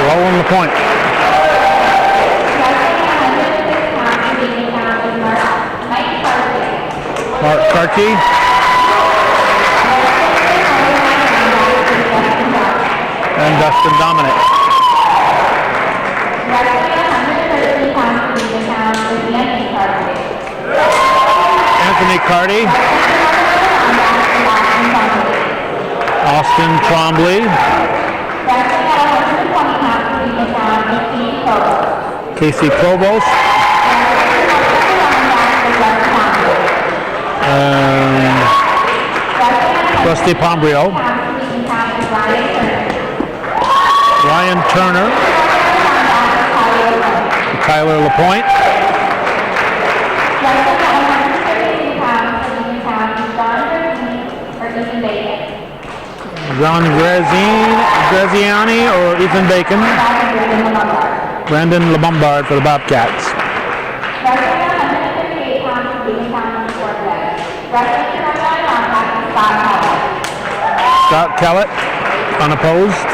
Rolling the point. Mark Carkey. And Dustin Dominic. Anthony Carty. Austin Trombley. Casey Provost. Rusty Pombrio. Ryan Turner. Tyler LaPointe. John Graziani or Ethan Bacon. Brandon LeBombard for the Bobcats. Scott Kellett, unopposed.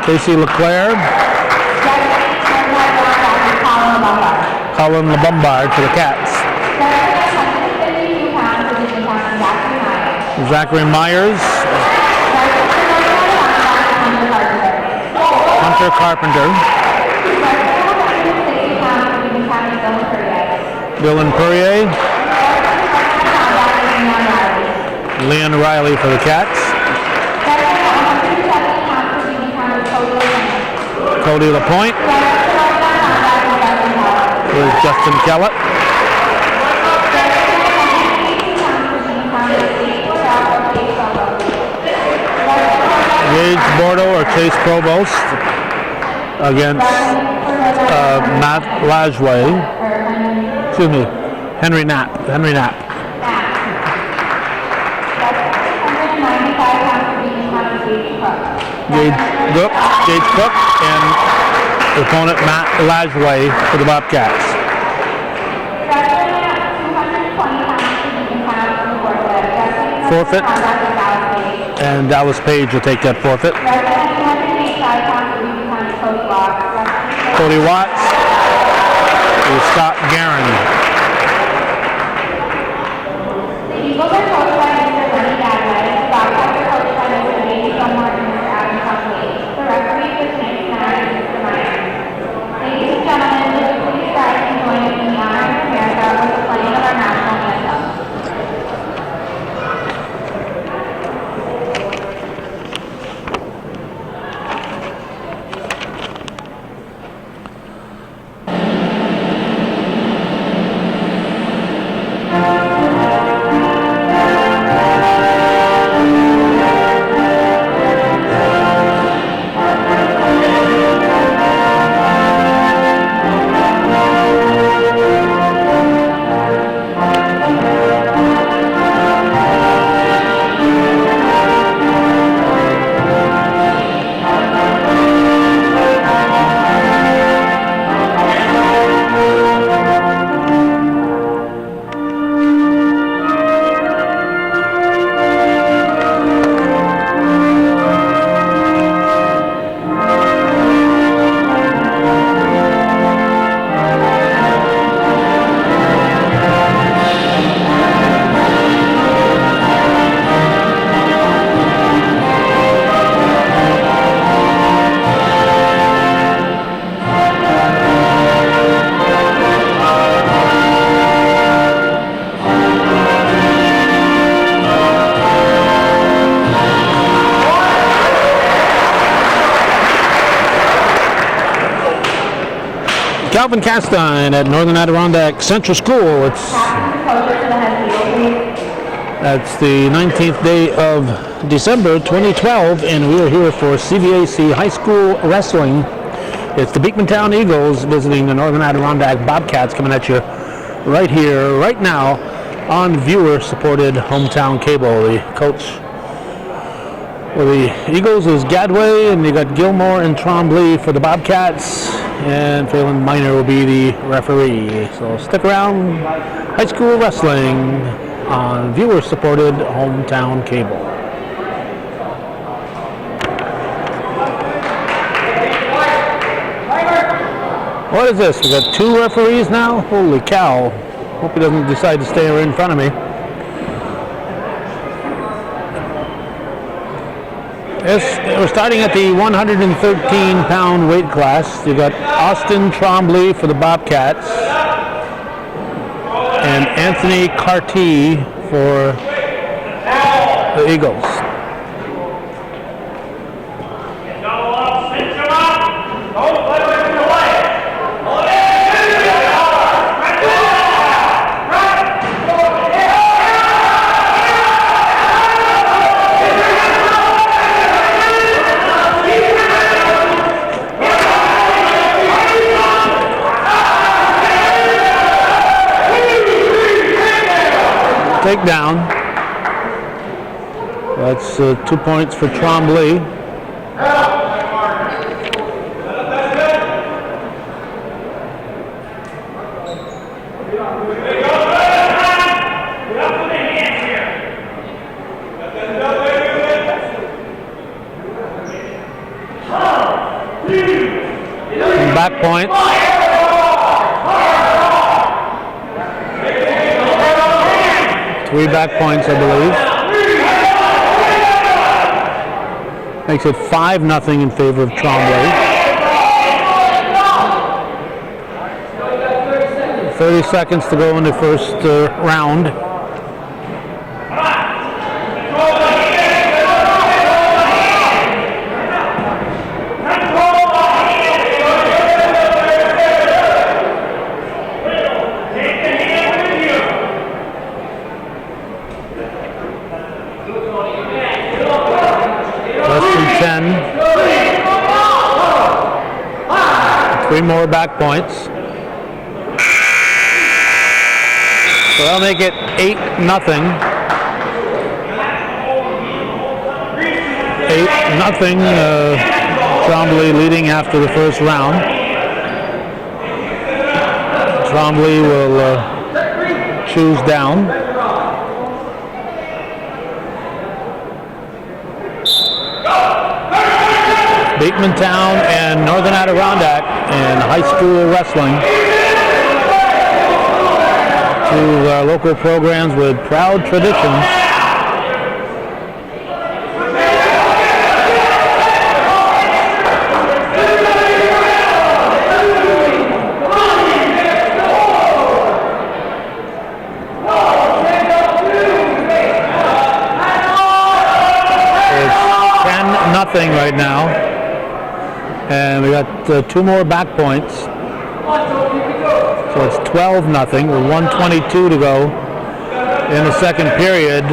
Casey LeClaire. Colin LeBombard for the Cats. Zachary Myers. Hunter Carpenter. Dylan Perrier. Leon Riley for the Cats. Cody LaPointe. Here's Justin Kellett. Gage Bordeaux or Chase Provost against Matt Lajway. Excuse me, Henry Knapp. Gage Cook and the opponent Matt Lajway for the Bobcats. Forfeit. And Dallas Page will take that forfeit. Cody Watts and Scott Guerin. The Eagles are coached by Mr. Lenny Gadway. The Bobcats are coached by Mr. Nate Gilmore and Mr. Adam Buckley. The referee for tonight's match is Mr. Meyer. Ladies and gentlemen, would you please rise and join us in the honor of America with the playing of our national anthem? Calvin Castine at Northern Adirondack Central School. It's That's the 19th day of December 2012, and we are here for CVAC High School Wrestling. It's the Beekmantown Eagles visiting the Northern Adirondack Bobcats, coming at you right here, right now, on viewer-supported hometown cable. The coach for the Eagles is Gadway, and they got Gilmore and Trombley for the Bobcats, and Phelan Miner will be the referee. So stick around. High School Wrestling on viewer-supported hometown cable. What is this? We got two referees now? Holy cow. Hope he doesn't decide to stay right in front of me. We're starting at the 113-pound weight class. You got Austin Trombley for the Bobcats and Anthony Carty for the Eagles. Takedown. That's 2 points for Trombley. Back points. Three back points, I believe. Makes it 5-0 in favor of Trombley. 30 seconds to go in the first round. Three more back points. So that'll make it 8-0. 8-0. Trombley leading after the first round. Trombley will choose down. Beekmantown and Northern Adirondack in high school wrestling. Two local programs with proud traditions. It's 10-0 right now. And we got two more back points. So it's 12-0 with 1:22 to go in the second period.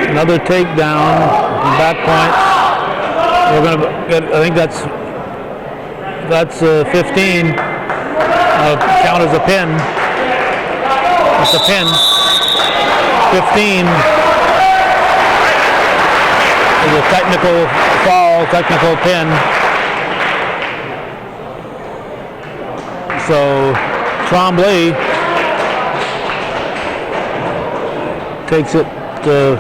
Another takedown and back points. We're going to get, I think that's 15. Count as a pin. That's a pin. 15. A technical fall, technical pin. So Trombley takes it to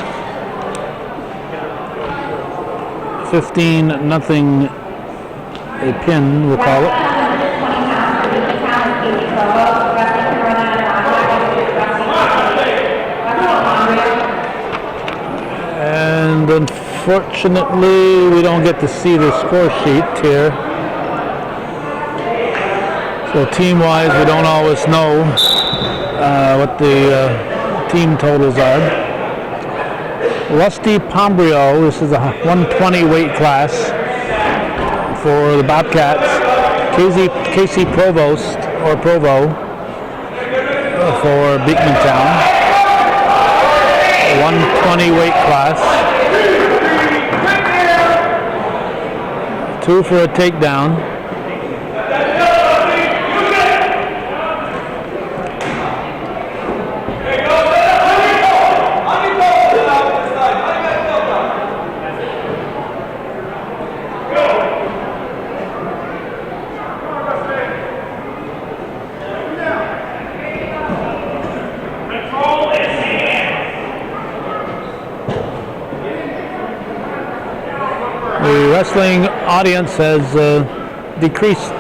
15-0, a pin, we'll call it. And unfortunately, we don't get to see the score sheet here. So team-wise, we don't always know what the team totals are. Rusty Pombrio, this is a 120 weight class for the Bobcats. Casey Provost, or Provo, for Beekmantown. 120 weight class. 2 for a takedown. The wrestling audience has decreased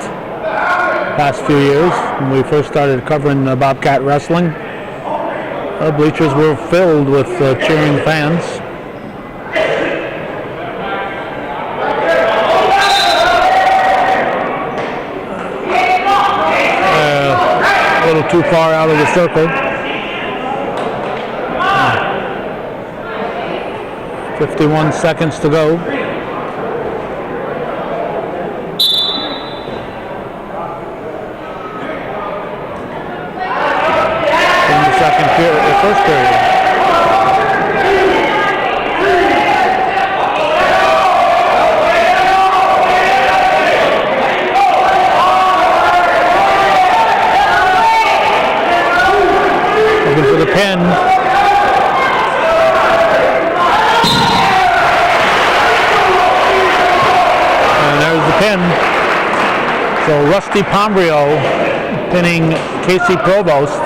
past few years. When we first started covering Bobcat wrestling, the bleachers were filled with cheering fans. A little too far out of the circle. 51 seconds to go. First period. Looking for the pin. And there's the pin. So Rusty Pombrio pinning Casey Provost.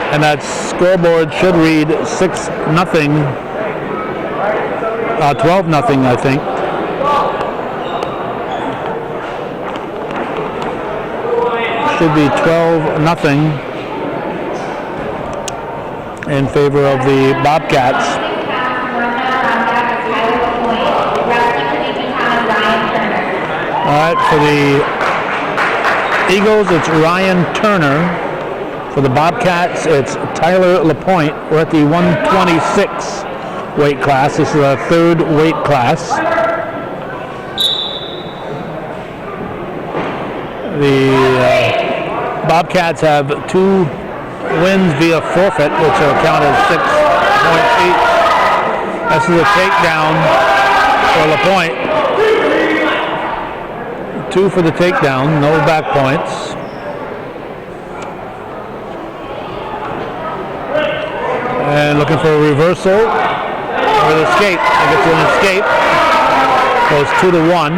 And that scoreboard should read 6-0, 12-0, I think. Should be 12-0 in favor of the Bobcats. All right, for the Eagles, it's Ryan Turner. For the Bobcats, it's Tyler LaPointe. We're at the 126 weight class. This is a third weight class. The Bobcats have 2 wins via forfeit, which are counted as 6 points each. This is a takedown for LaPointe. 2 for the takedown, no back points. And looking for a reversal or an escape. I get to an escape. Goes 2-1.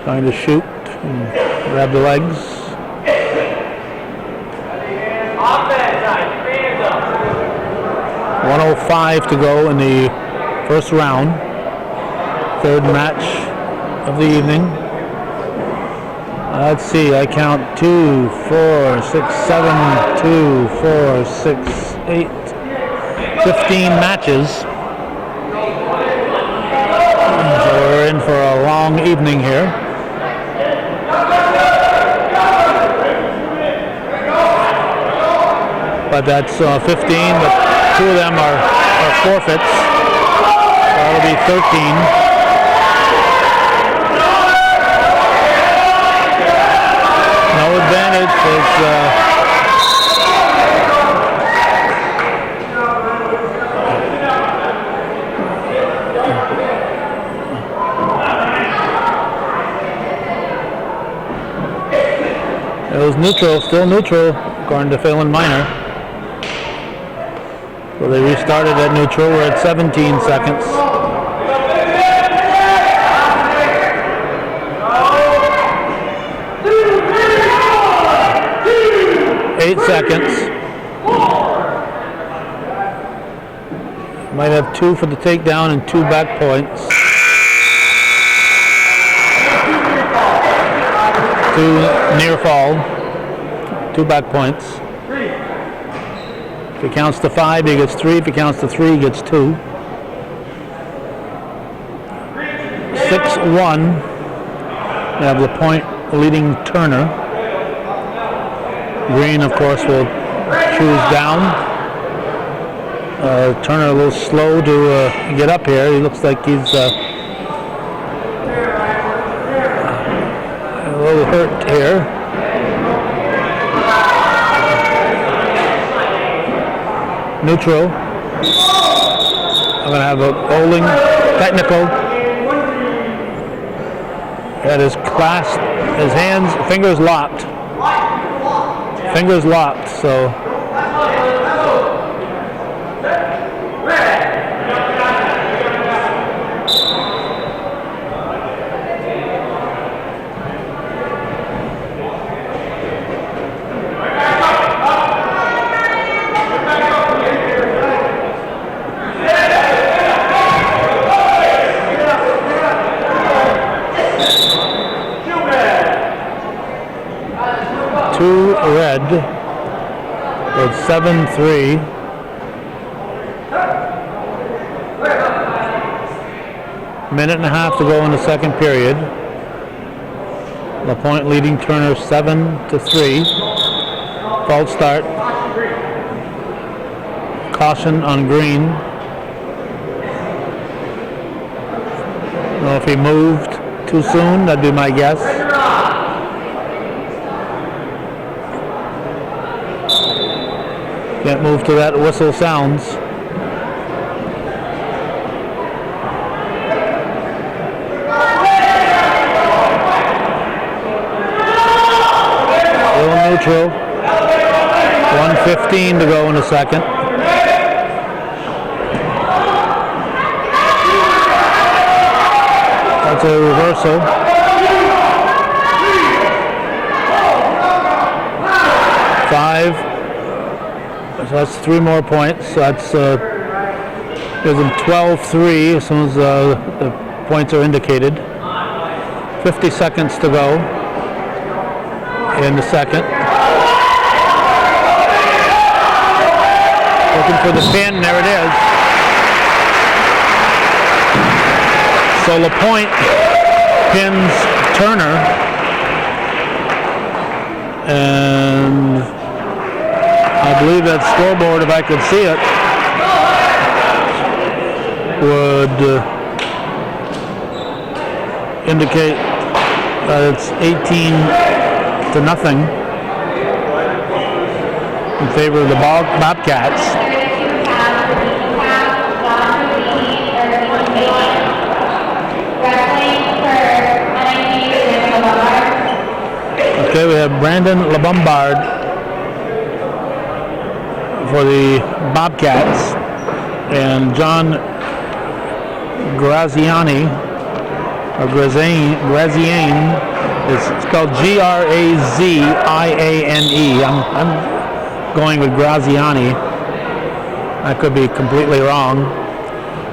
Trying to shoot and grab the legs. 1:05 to go in the first round. Third match of the evening. Let's see, I count 2, 4, 6, 7, 2, 4, 6, 8, 15 matches. So we're in for a long evening here. But that's 15, but 2 of them are forfeits. So that'll be 13. No advantage it was neutral, still neutral, according to Phelan Minor. So they restarted at neutral. We're at 17 seconds. 8 seconds. Might have 2 for the takedown and 2 back points. 2 near fall. 2 back points. If he counts to 5, he gets 3. If he counts to 3, he gets 2. 6-1. We have LaPointe leading Turner. Green, of course, will choose down. Turner a little slow to get up here. He looks like he's a little hurt here. Neutral. I'm going to have a bowling technical. That is clasped, his hands, fingers locked. Fingers locked, so. Two red, with 7-3. Minute and a half to go in the second period. LaPointe leading Turner 7-3. False start. Caution on green. I don't know if he moved too soon, that'd be my guess. Can't move till that whistle sounds. Still neutral. 1:15 to go in the second. That's a reversal. 5. So that's 3 more points. So that's gives them 12-3 as soon as the points are indicated. 50 seconds to go in the second. Looking for the pin. There it is. So LaPointe pins Turner, and I believe that scoreboard, if I could see it, would indicate that it's 18-0 in favor of the Bobcats. Okay, we have Brandon LeBombard for the Bobcats, and John Graziani, or Graziane, is spelled Graziane. I'm going with Graziani. I could be completely wrong.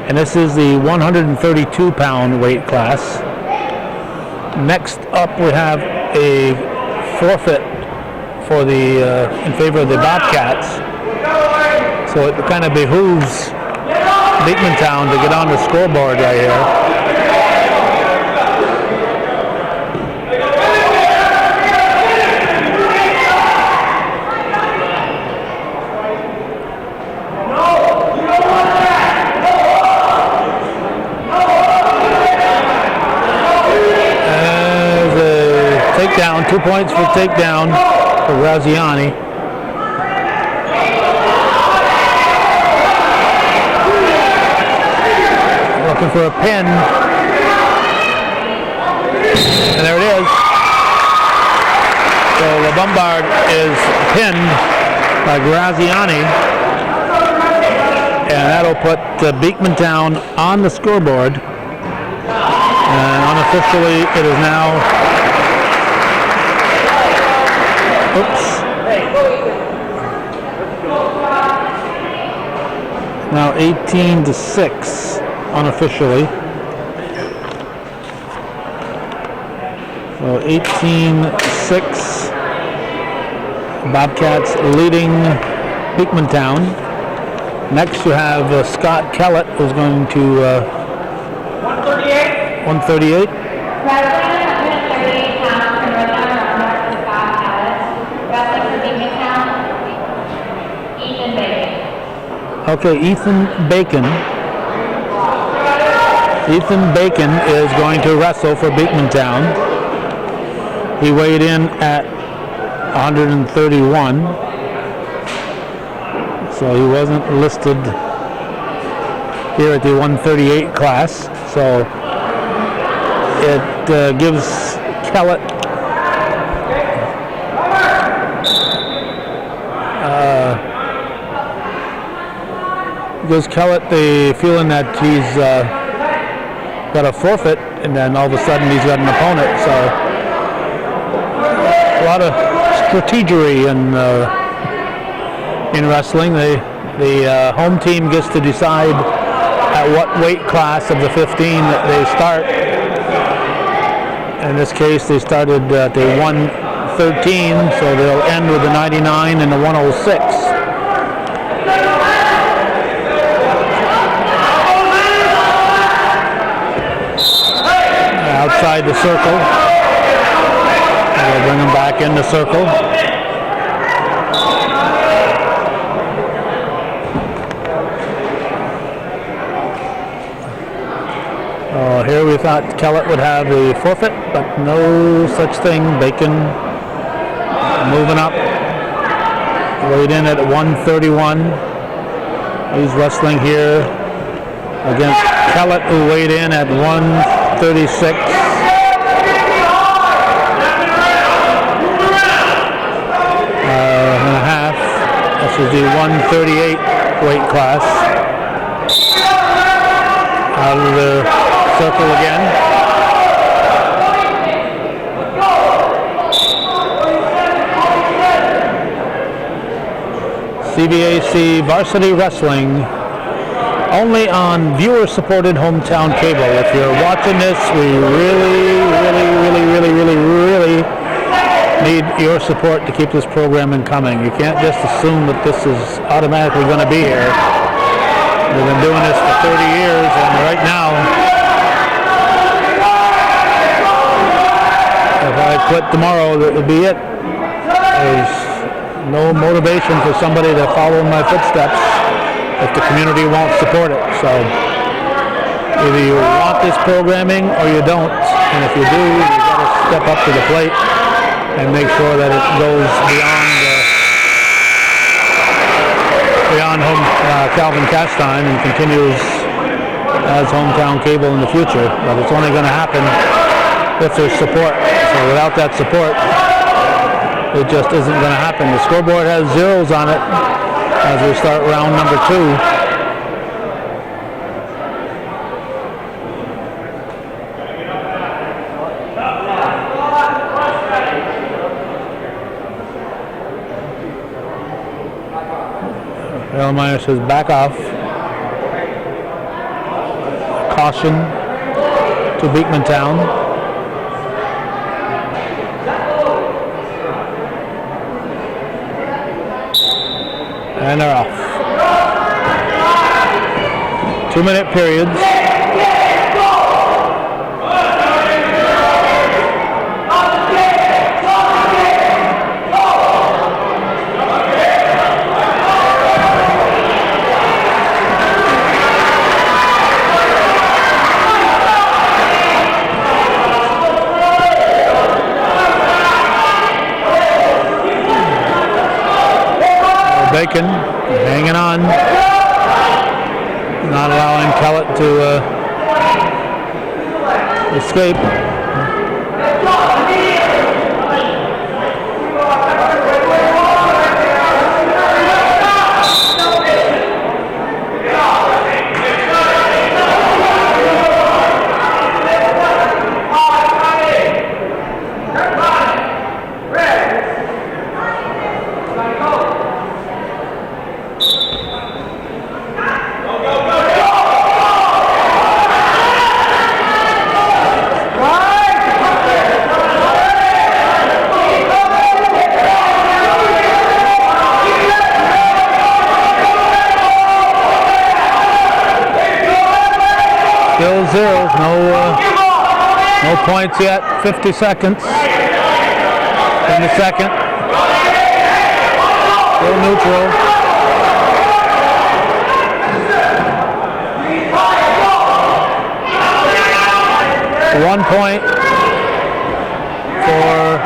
And this is the 132-pound weight class. Next up, we have a forfeit for the in favor of the Bobcats. So it kind of behooves Beekmantown to get on the scoreboard right here. As a takedown, 2 points for takedown for Graziani. Looking for a pin, and there it is. So LeBombard is pinned by Graziani, and that'll put Beekmantown on the scoreboard. And unofficially, it is now, now 18-6. Unofficially. So 18-6. Bobcats leading Beekmantown. Next you have Scott Kellett, who's going to 138. 138. Wrestling 138 pounds from Roseanne Runner to Scott Kellett. Wrestling for Beekmantown, Ethan Bacon. Okay, Ethan Bacon. Ethan Bacon is going to wrestle for Beekmantown. He weighed in at 131. So he wasn't listed here at the 138 class. So it gives Kellett the feeling that he's got a forfeit, and then all of a sudden he's got an opponent. So a lot of strategery in wrestling. The home team gets to decide at what weight class of the 15 that they start. In this case, they started at the 113, so they'll end with the 99 and the 106. Outside the circle. We'll bring them back in the circle. Here we thought Kellett would have a forfeit, but no such thing. Bacon moving up. Weighed in at 131. He's wrestling here against Kellett, who weighed in at 136. And a half. This is the 138 weight class. Out of the circle again. CVAC Varsity Wrestling, only on viewer-supported hometown cable. If you're watching this, we really need your support to keep this programming coming. You can't just assume that this is automatically going to be here. We've been doing this for 30 years, and right now, if I quit tomorrow, that would be it. There's no motivation for somebody to follow in my footsteps if the community won't support it. So either you want this programming or you don't. And if you do, you got to step up to the plate and make sure that it goes beyond home Calvin Castine and continues as hometown cable in the future. But it's only going to happen if there's support. So without that support, it just isn't going to happen. The scoreboard has zeros on it as we start round number 2. Meyer says back off. Caution to Beekmantown. And they're off. 2-minute periods. Bacon hanging on, not allowing Kellett to escape. Still zeros, no points yet. 50 seconds in the second. Still neutral. 1 point for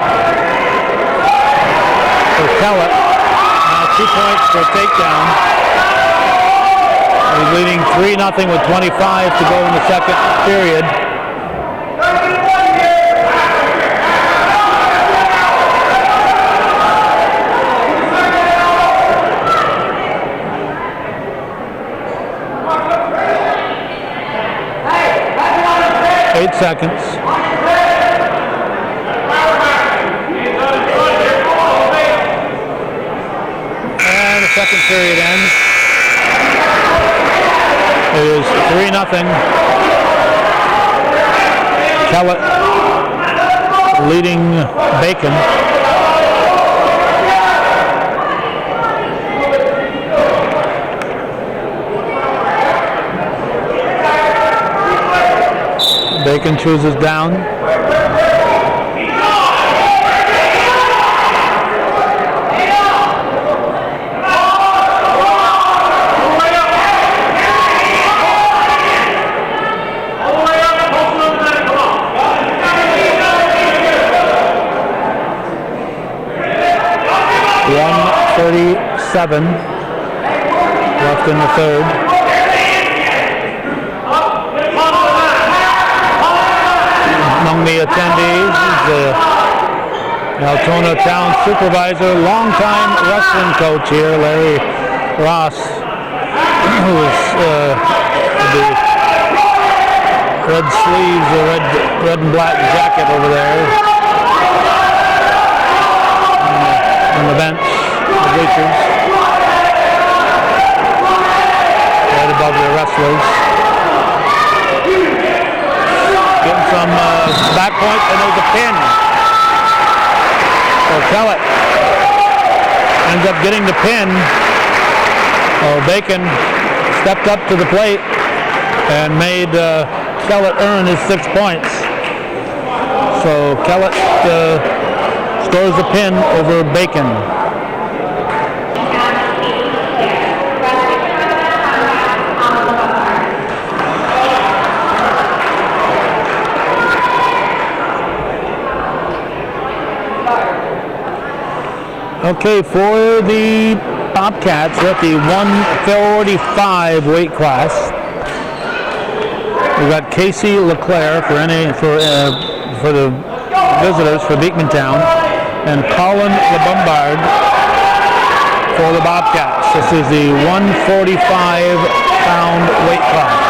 Kellett. Now 2 points for a takedown. He's leading 3-0 with 25 to go in the second period. Eight seconds. And the second period ends. It is 3-0. Kellett leading Bacon. Bacon chooses down. .137 left in the third. Among the attendees is the Altona Town Supervisor, longtime wrestling coach here, Larry Ross, who is the red sleeves, the red and black jacket over there on the bench, the bleachers, right above the wrestlers. Getting some back point, and there's a pin. So Kellett ends up getting the pin. Bacon stepped up to the plate and made Kellett earn his 6 points. So Kellett scores the pin over Bacon. Okay, for the Bobcats, we're at the 145 weight class. We've got Casey LeClaire for the visitors for Beekmantown, and Colin LeBombard for the Bobcats. This is the 145-pound weight class.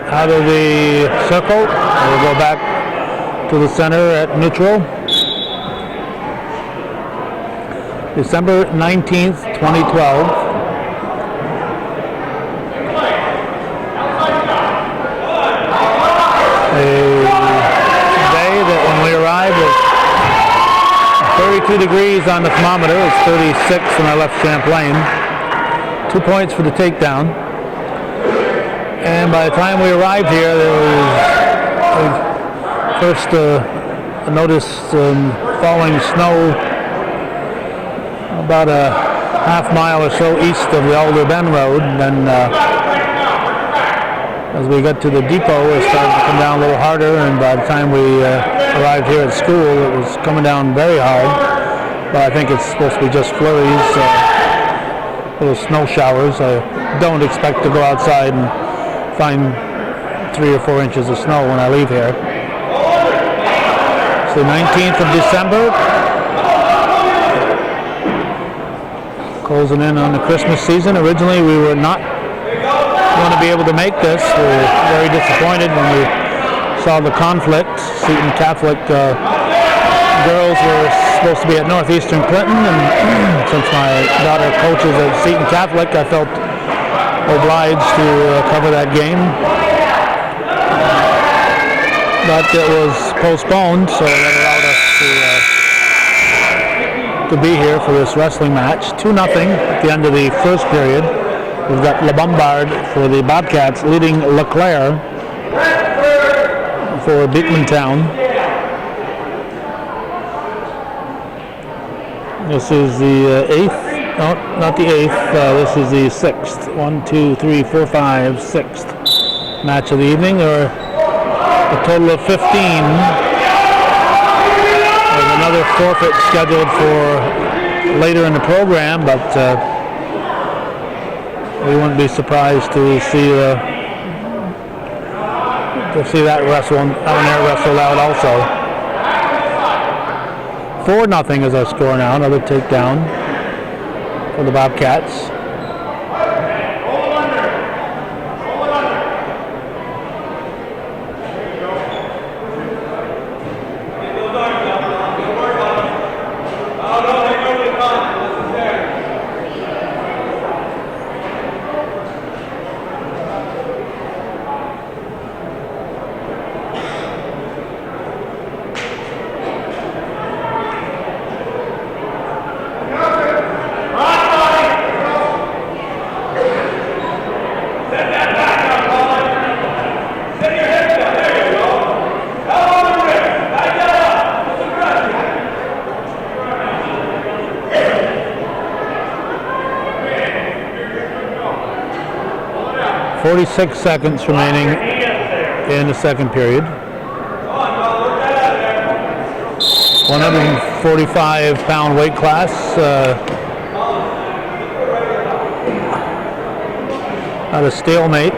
Out of the circle, we'll go back to the center at neutral. December 19th, 2012. A day that when we arrived was 32 degrees on the thermometer. It's 36 when I left Champlain. 2 points for the takedown. And by the time we arrived here, there was first noticed falling snow about a half mile or so east of the Alder Bend Road. And then as we got to the depot, it started to come down a little harder. And by the time we arrived here at school, it was coming down very hard. But I think it's supposed to be just flurries, little snow showers. I don't expect to go outside and find 3 or 4 inches of snow when I leave here. It's the 19th of December. Closing in on the Christmas season. Originally we were not going to be able to make this. We were very disappointed when we saw the conflict. Seton Catholic girls were supposed to be at Northeastern Clinton, and since my daughter coaches at Seton Catholic, I felt obliged to cover that game, but it was postponed, so that allowed us to to be here for this wrestling match. 2-0 at the end of the first period. We've got LeBombard for the Bobcats leading LeClaire for Beekmantown. This is the 8th. No, not the 8th. This is the 6th. 1, 2, 3, 4, 5, 6th match of the evening, or a total of 15. There's another forfeit scheduled for later in the program, but we wouldn't be surprised to see that wrestled out also. 4-0 is our score now. Another takedown for the Bobcats. .46 seconds remaining in the second period. 145-pound weight class. At a stalemate.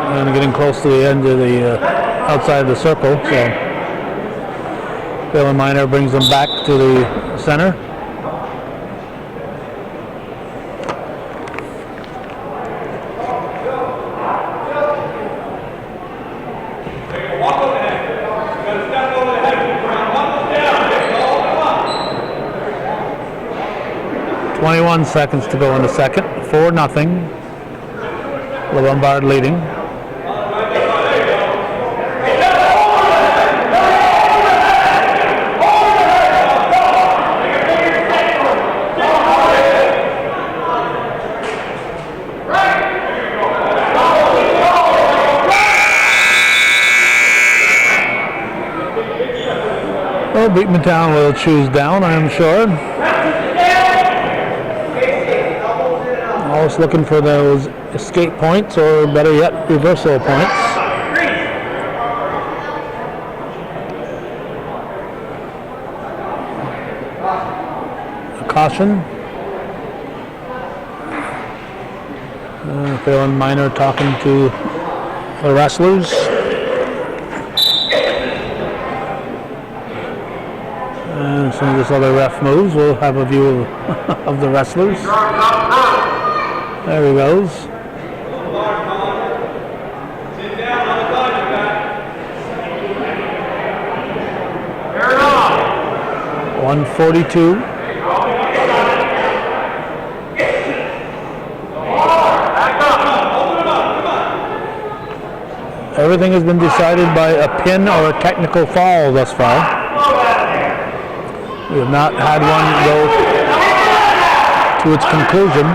And getting close to the end of the outside of the circle. So Phelan Minor brings them back to the center. Seconds to go in the second. 4-0. LeBombard leading. Well, Beekmantown will choose down, I'm sure. Always looking for those escape points, or better yet, reversal points. A caution. Phelan Minor talking to the wrestlers. And some of this other ref moves. We'll have a view of the wrestlers. There he goes. .142. Everything has been decided by a pin or a technical fall thus far. We have not had one go to its conclusion.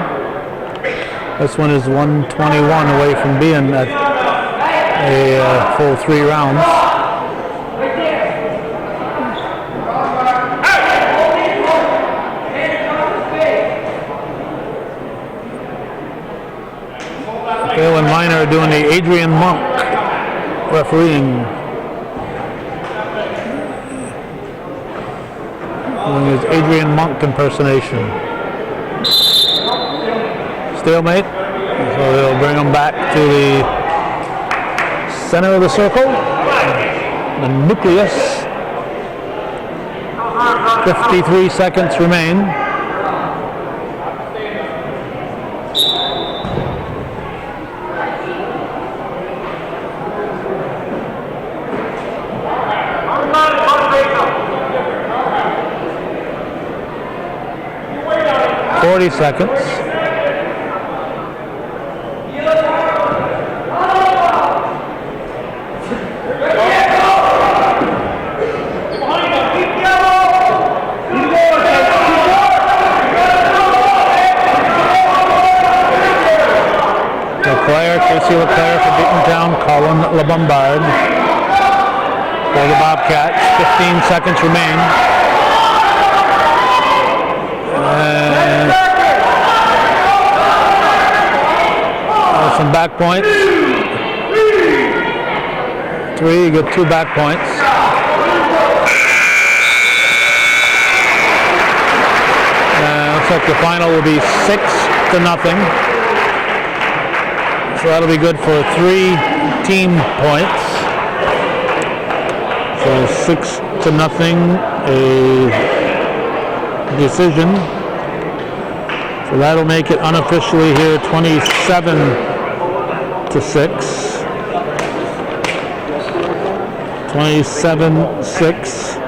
This one is 121 away from being at a full 3 rounds. Phelan Minor doing the Adrian Monk refereeing. Doing his Adrian Monk impersonation. Stalemate, so they'll bring them back to the center of the circle, the nucleus. 53 seconds remain. Seconds. Casey LeClaire for Beekmantown, Colin LeBombard for the Bobcats. 15 seconds remain. And some back points. 3, you get 2 back points. Looks like the final will be 6-0. So that'll be good for 3 team points. So 6-0, a decision. So that'll make it unofficially here 27-6. 27-6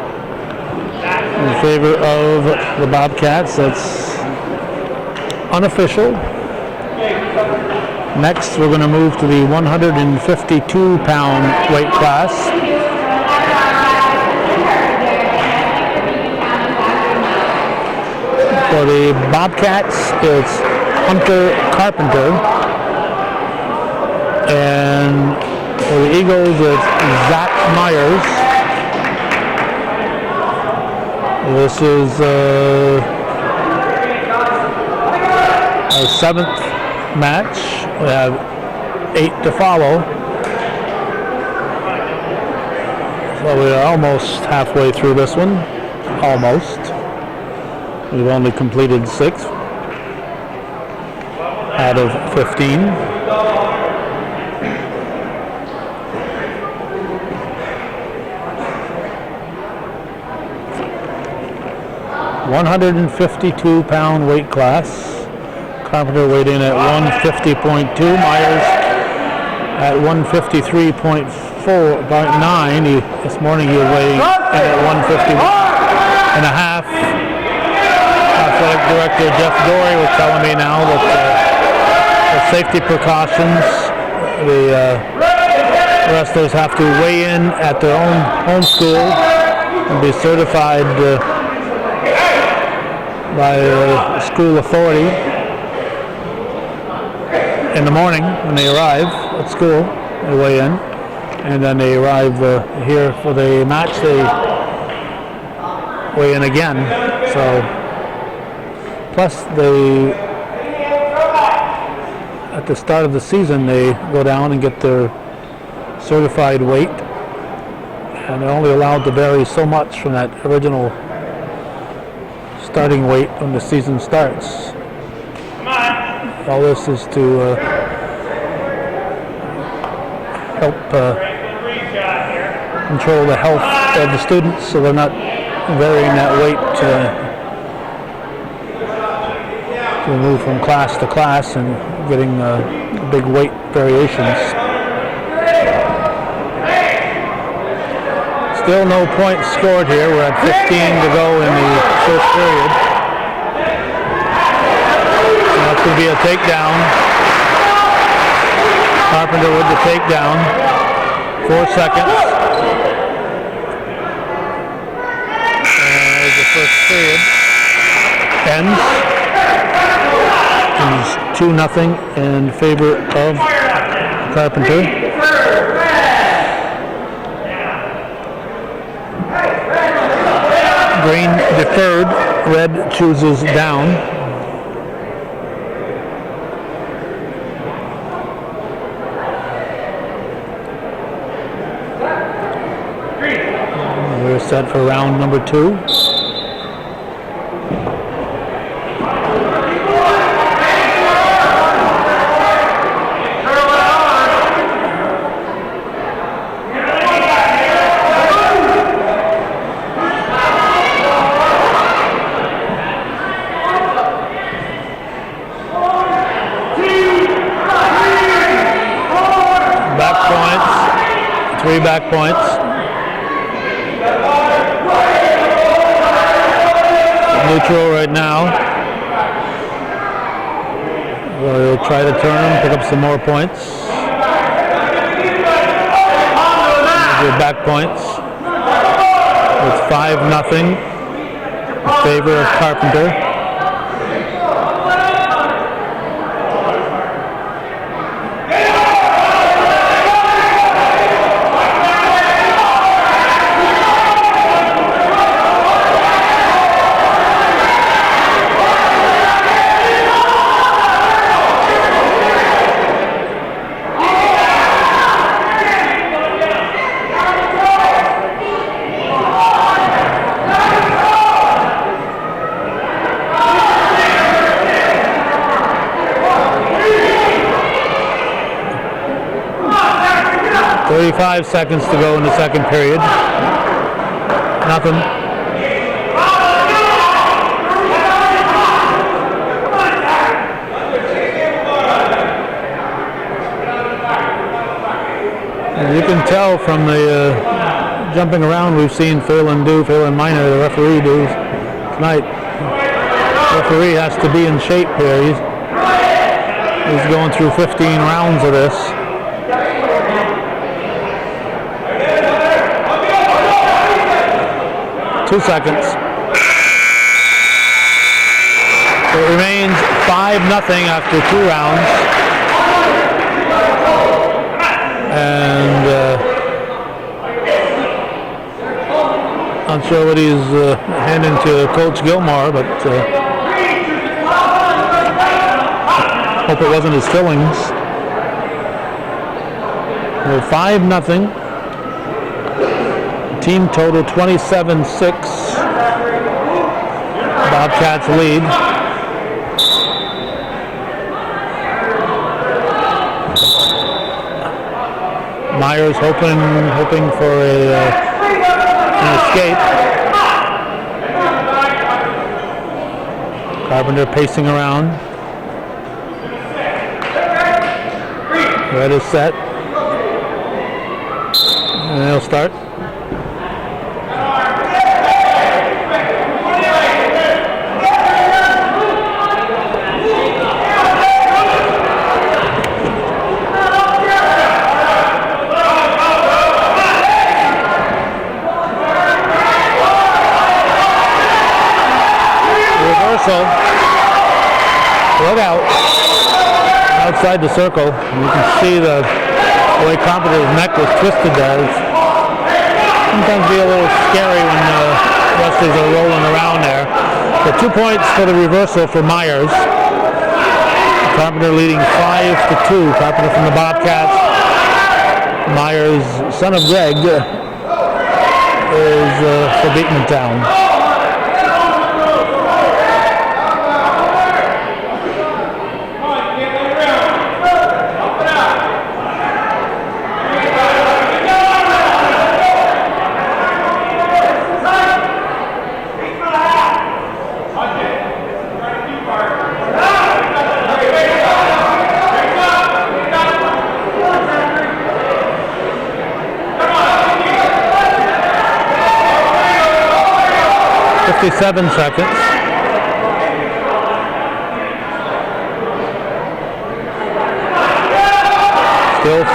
in favor of the Bobcats. That's unofficial. Next, we're going to move to the 152-pound weight class. For the Bobcats, it's Hunter Carpenter. And for the Eagles, it's Zach Myers. This is our 7th match. We have 8 to follow. So we are almost halfway through this one. Almost. We've only completed 6 out of 15. £152 weight class. Carpenter weighed in at 150.2. Myers at 153.9. This morning he was weighing in at 150.5. Athletic Director Jeff Dory was telling me now that the safety precautions, the wrestlers have to weigh in at their own home school and be certified by a school authority in the morning when they arrive at school. They weigh in, and then they arrive here for the match. They weigh in again. So, plus they, at the start of the season, they go down and get their certified weight, and they're only allowed to vary so much from that original starting weight when the season starts. All this is to help control the health of the students, so they're not varying that weight to move from class to class and getting big weight variations. Still no points scored here. We're at 15 to go in the first period. That could be a takedown. Carpenter with the takedown. 4 seconds. And the first period ends. It's 2-0 in favor of Carpenter. Green deferred, red chooses down. We're set for round number 2. Three back points. Neutral right now. We'll try to turn them, pick up some more points. Your back points. It's 5-0 in favor of Carpenter. 35 seconds to go in the second period. Nothing. As you can tell from the jumping around we've seen Phelan Minor, the referee, do tonight. The referee has to be in shape here. He's going through 15 rounds of this. Two seconds. It remains 5-0 after 2 rounds. And not sure what he's handing to Coach Gilmore, but hope it wasn't his fillings. We're 5-0. Team total 27-6. Bobcats lead. Myers hoping for an escape. Carpenter pacing around. Red is set. And they'll start. Look out. Outside the circle. You can see the way Carpenter's neck was twisted there. It's sometimes be a little scary when wrestlers are rolling around there. So 2 points for the reversal for Myers. Carpenter leading 5-2. Carpenter from the Bobcats. Myers, son of Greg, is for Beekmantown. 57 seconds. Still 5-2.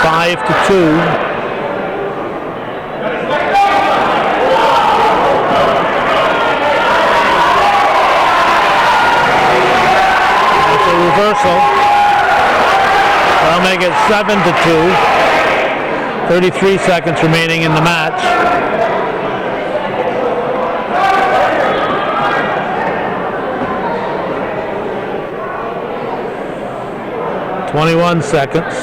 That's a reversal. That'll make it 7-2. 33 seconds remaining in the match. Seconds.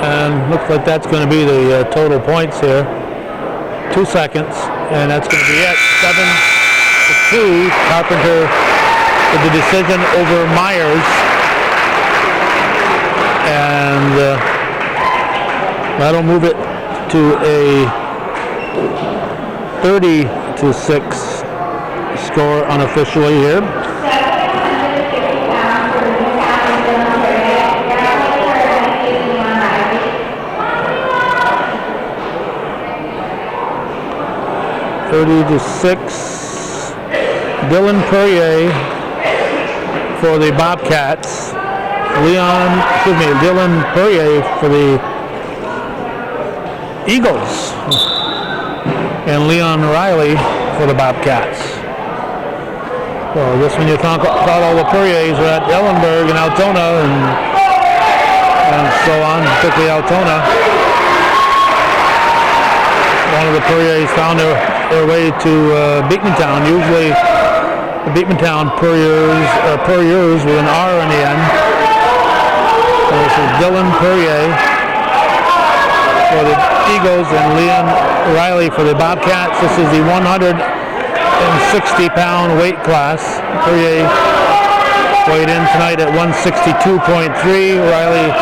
And looks like that's going to be the total points here. 2 seconds, and that's going to be it. 7-2. Carpenter with the decision over Myers. And that'll move it to a 30-6 score unofficially here. Dylan Perrier for the Bobcats. Dylan Perrier for the Eagles, and Leon Riley for the Bobcats. Well, I guess when you thought all the Perriers were at Ellenberg and Altona and so on, particularly Altona, one of the Perriers found their way to Beekmantown. Usually the Beekmantown Perriers with an R in the end. So this is Dylan Perrier for the Eagles and Leon Riley for the Bobcats. This is the 160-pound weight class. Perrier weighed in tonight at 162.3. Riley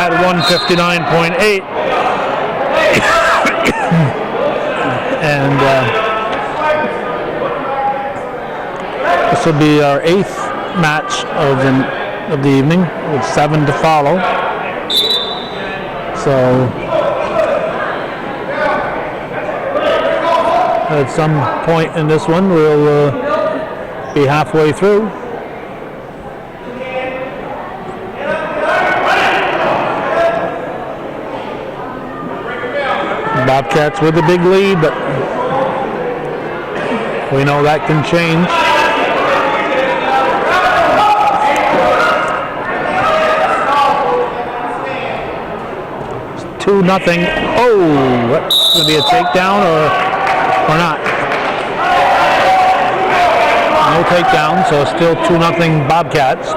at 159.8. And this will be our 8th match of the evening, with 7 to follow. So at some point in this one, we'll be halfway through. Bobcats with a big lead, but we know that can change. 2-0. Oh, that's going to be a takedown or not. No takedown, so still 2-0 Bobcats.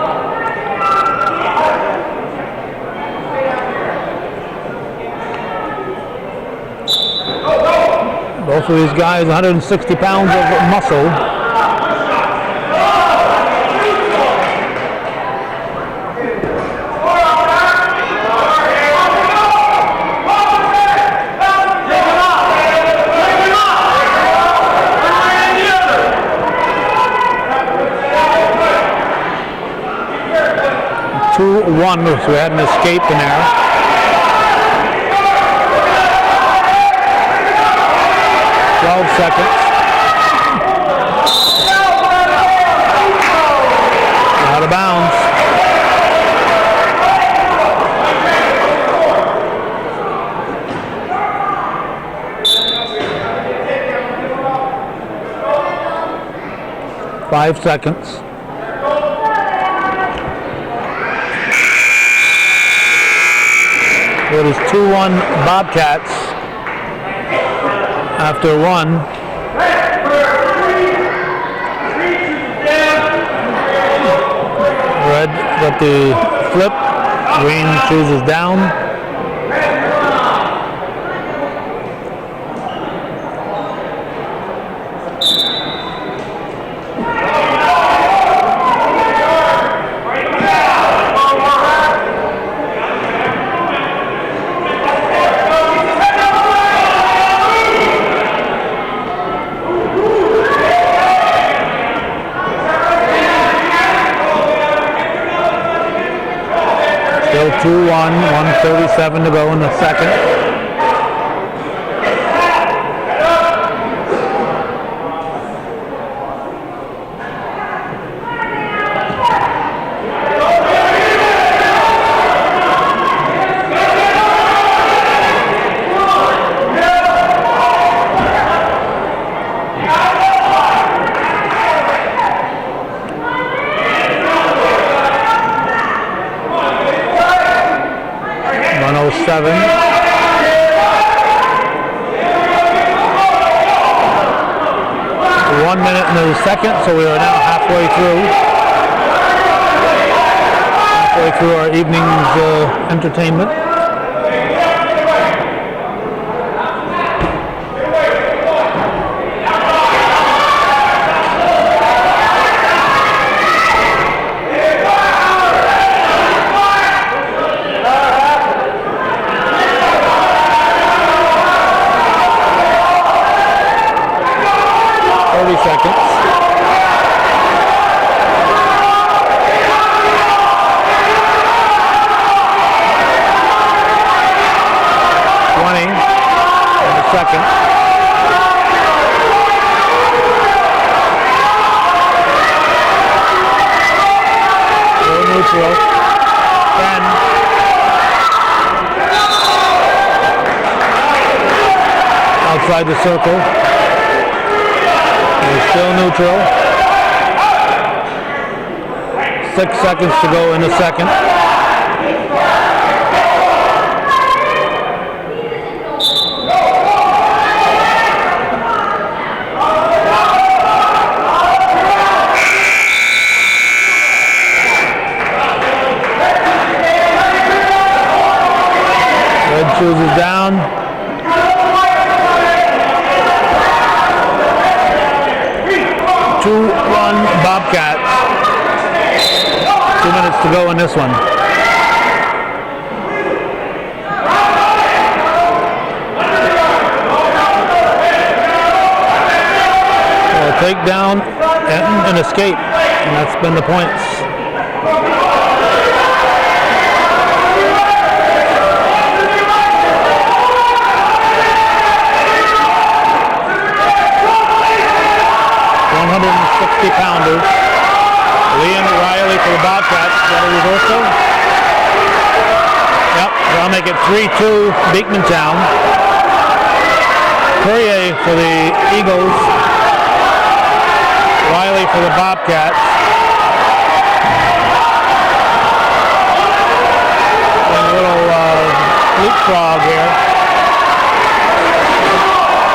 Both of these guys, 160 pounds of muscle. So we had an escape in there. Seconds. Out of bounds. Five seconds. It is 2-1 Bobcats after 1. Red got the flip. Green chooses down. Still 2-1, 1:37 to go in the second. Seven. 1 minute into the second, so we are now halfway through our evening's entertainment. Seconds. 20 in the second. Still neutral. 10. Outside the circle. We're still neutral. 6 seconds to go in the second. Red chooses down. to go in this one. Takedown and escape, and that's been the points. $160-pounder. Liam Riley for the Bobcats. Got a reversal. Yep, that'll make it 3-2 Beekmantown. Courier for the Eagles. Riley for the Bobcats. And a little leapfrog here.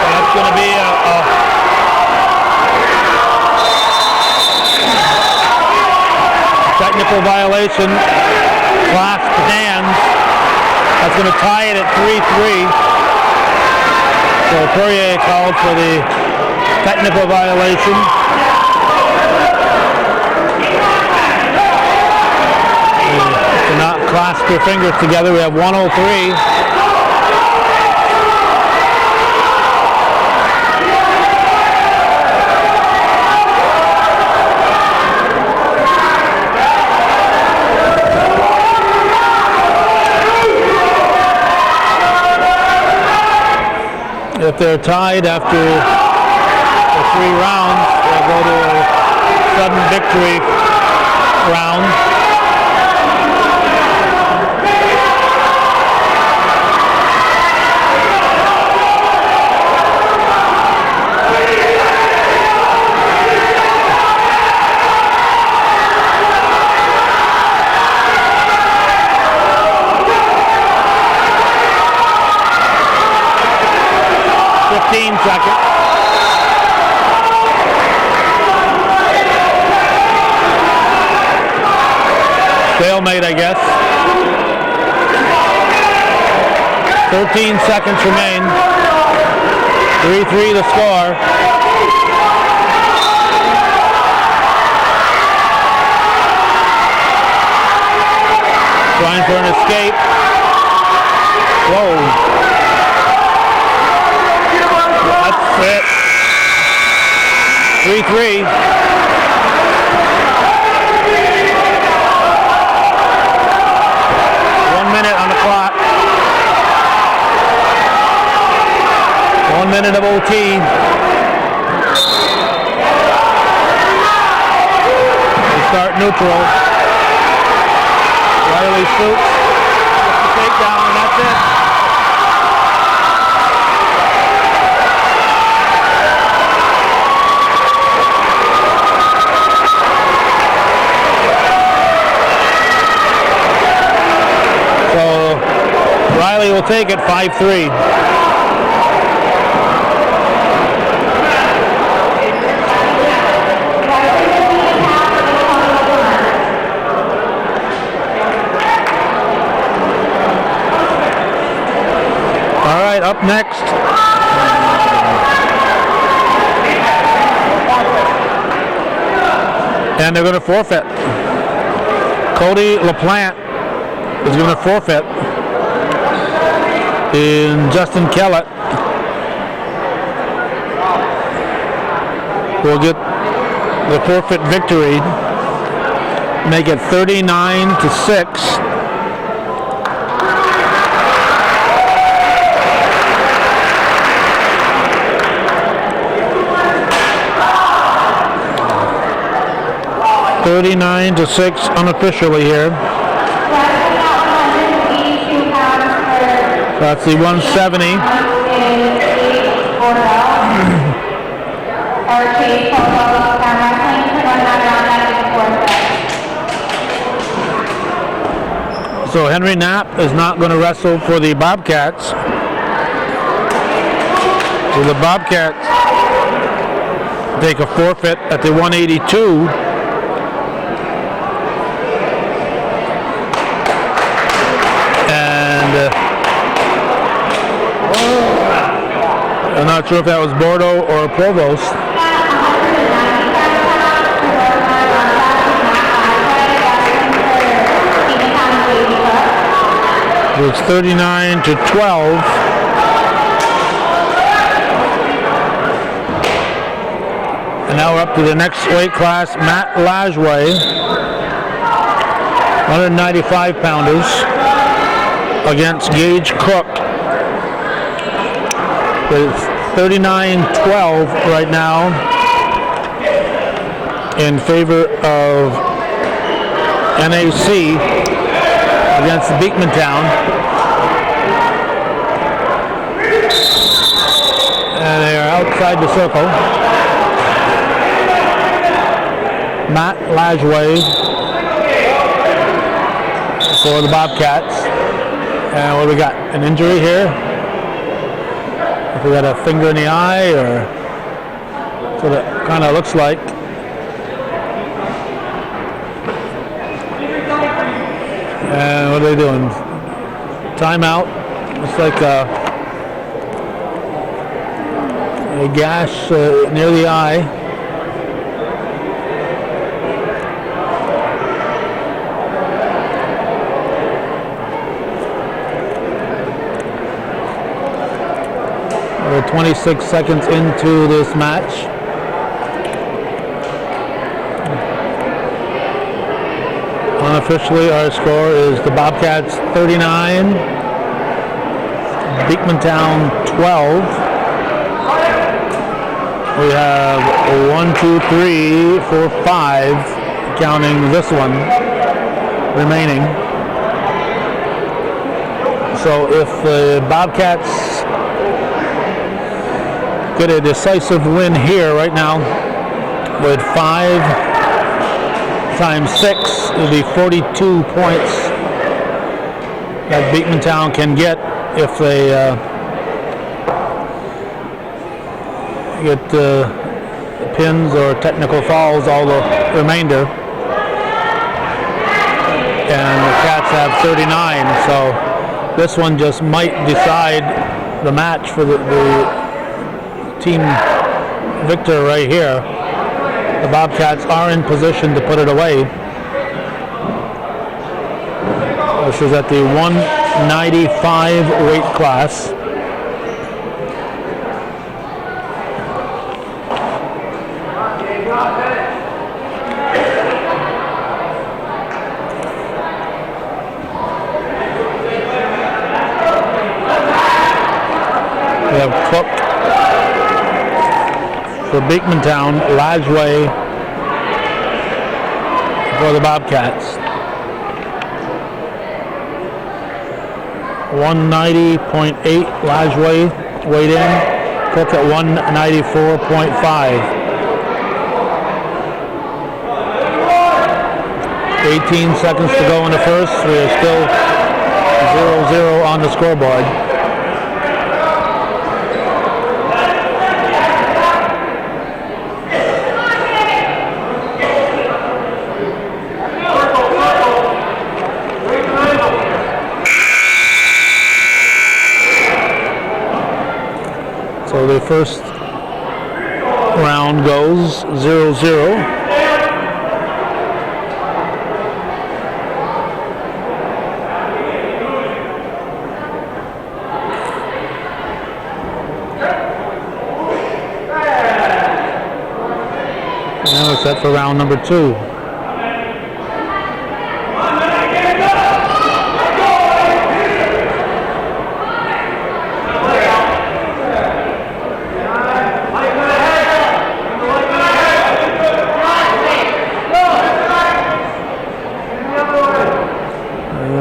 And that's going to be a technical violation. Clasped hands. That's going to tie it at 3-3. So Courier called for the technical violation. To not clasp their fingers together. We have 103. If they're tied after the 3 rounds, they'll go to a sudden victory round. Seconds. Stalemate, I guess. 13 seconds remain. 3-3 the score. Trying for an escape. Whoa. That's it. 3-3. Minute on the clock. 1 minute of OT. We start neutral. Riley shoots. Gets the takedown, and that's it. Riley will take it 5-3. All right, up next. And they're going to forfeit. Cody LaPlante is going to forfeit. And Justin Kellett will get the forfeit victory, make it 39-6. Unofficially here. That's the 170. So Henry Knapp is not going to wrestle for the Bobcats. So the Bobcats take a forfeit at the 182. I'm not sure if that was Bordeaux or Provost. It's 39-12. And now we're up to the next weight class, Matt Lajway, 195 pounders, against Gage Cook. It's 39-12 right now in favor of NAC against Beekmantown. And they are outside the circle. Matt Lajway for the Bobcats. And what do we got? An injury here? If we got a finger in the eye, or that's what it kind of looks like. And what are they doing? Timeout. Looks like a gash near the eye. We're 26 seconds into this match. Unofficially, our score is the Bobcats 39, Beekmantown 12. We have 1, 2, 3, 4, 5, counting this one, remaining. So if the Bobcats get a decisive win here right now, with 5 times 6, it'll be 42 points that Beekmantown can get if they get pins or technical fouls, all the remainder. And the Cats have 39, so this one just might decide the match for the team victor right here. The Bobcats are in position to put it away. This is at the 195 weight class. We have Cook for Beekmantown, Lajway for the Bobcats. 190.8 Lajway weighed in, Cook at 194.5. 18 seconds to go in the first. We are still 0-0 on the scoreboard. So the first round goes 0-0. Now we're set for round number 2.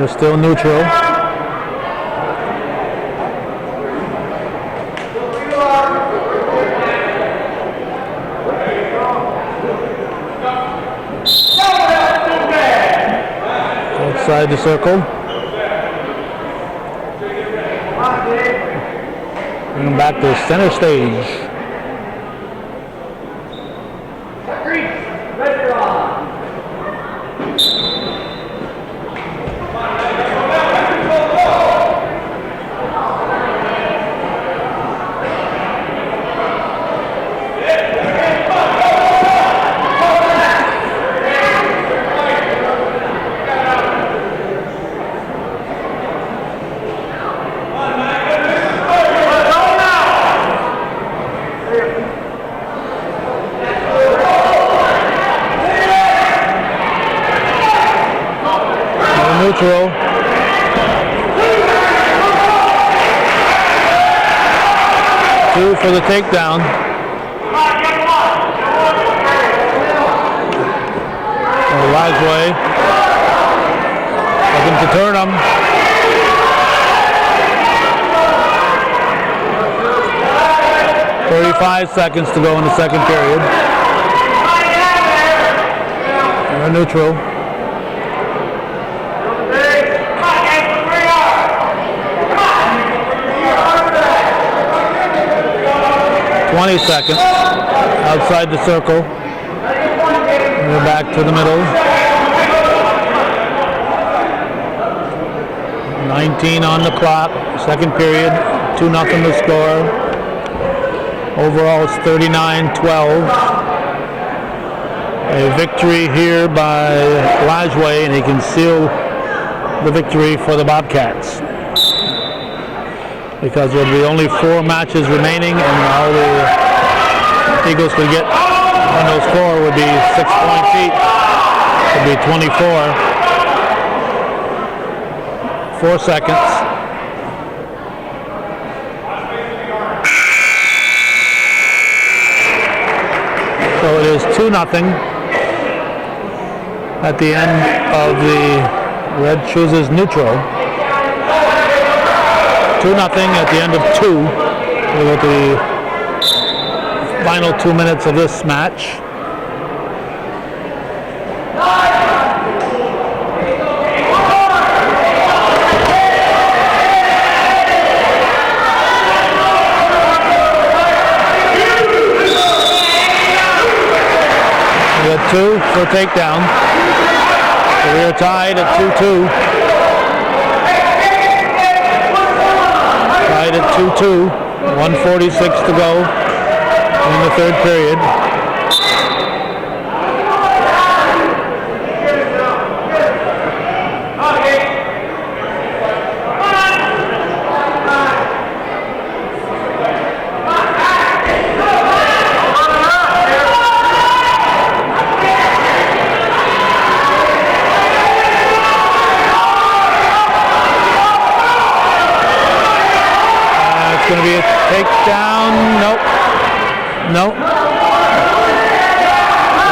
Still neutral. Outside the circle. Bring them back to center stage. neutral. Two for the takedown. Lasway looking to turn him. .35 seconds to go in the second period. They're neutral. .20 outside the circle. We're back to the middle. 19 on the clock. Second period. 2-0 to score. Overall, it's 39-12. A victory here by Lasway, and he can seal the victory for the Bobcats. Because there'll be only 4 matches remaining, and all the Eagles could get on those 4 would be 6 points each. It would be 24. 4 seconds. So it is 2-0 at the end of the Red chooses neutral. 2-0 at the end of 2 with the final 2 minutes of this match. We had 2 for takedown. So we are tied at 2-2. Tied at 2-2. 1:46 to go in the third period. It's going to be a takedown. Nope. Nope.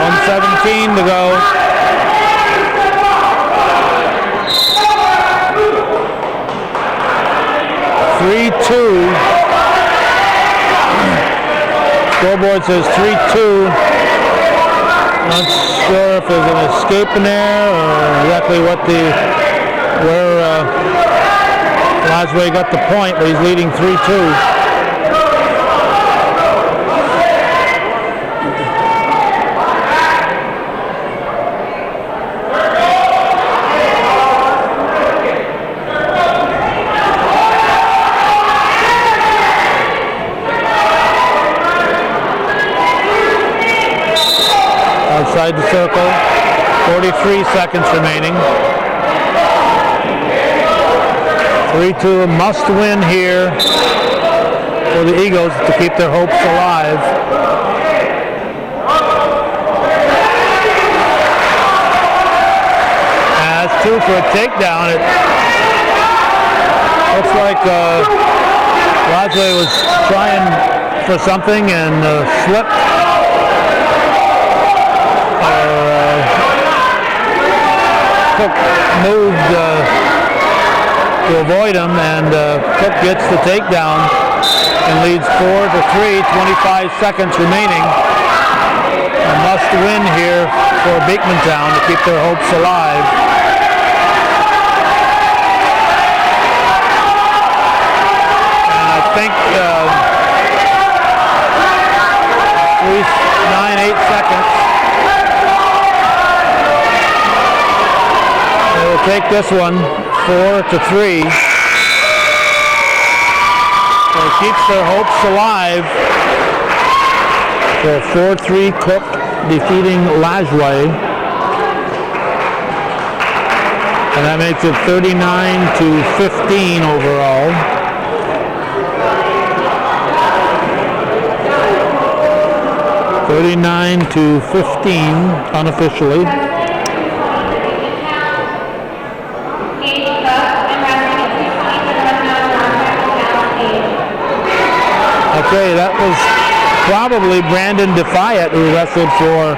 1:17 to go. Scoreboard says 3-2. Not sure if there's an escape in there or exactly where Lasway got the point, but he's leading 3-2. Outside the circle, 43 seconds remaining. 3-2, a must win here for the Eagles to keep their hopes alive. And that's 2 for a takedown. It looks like Lasway was trying for something and slipped. Cook moved to avoid him, and Cook gets the takedown and leads 4-3, 25 seconds remaining. A must win here for Beekmantown to keep their hopes alive. And I think 9-8 seconds. They will take this one 4-3. So it keeps their hopes alive. So 4-3 Cook defeating Lasway. And that makes it 39-15 overall. $39-15 unofficially. Okay, that was probably Brandon Defiant who wrestled for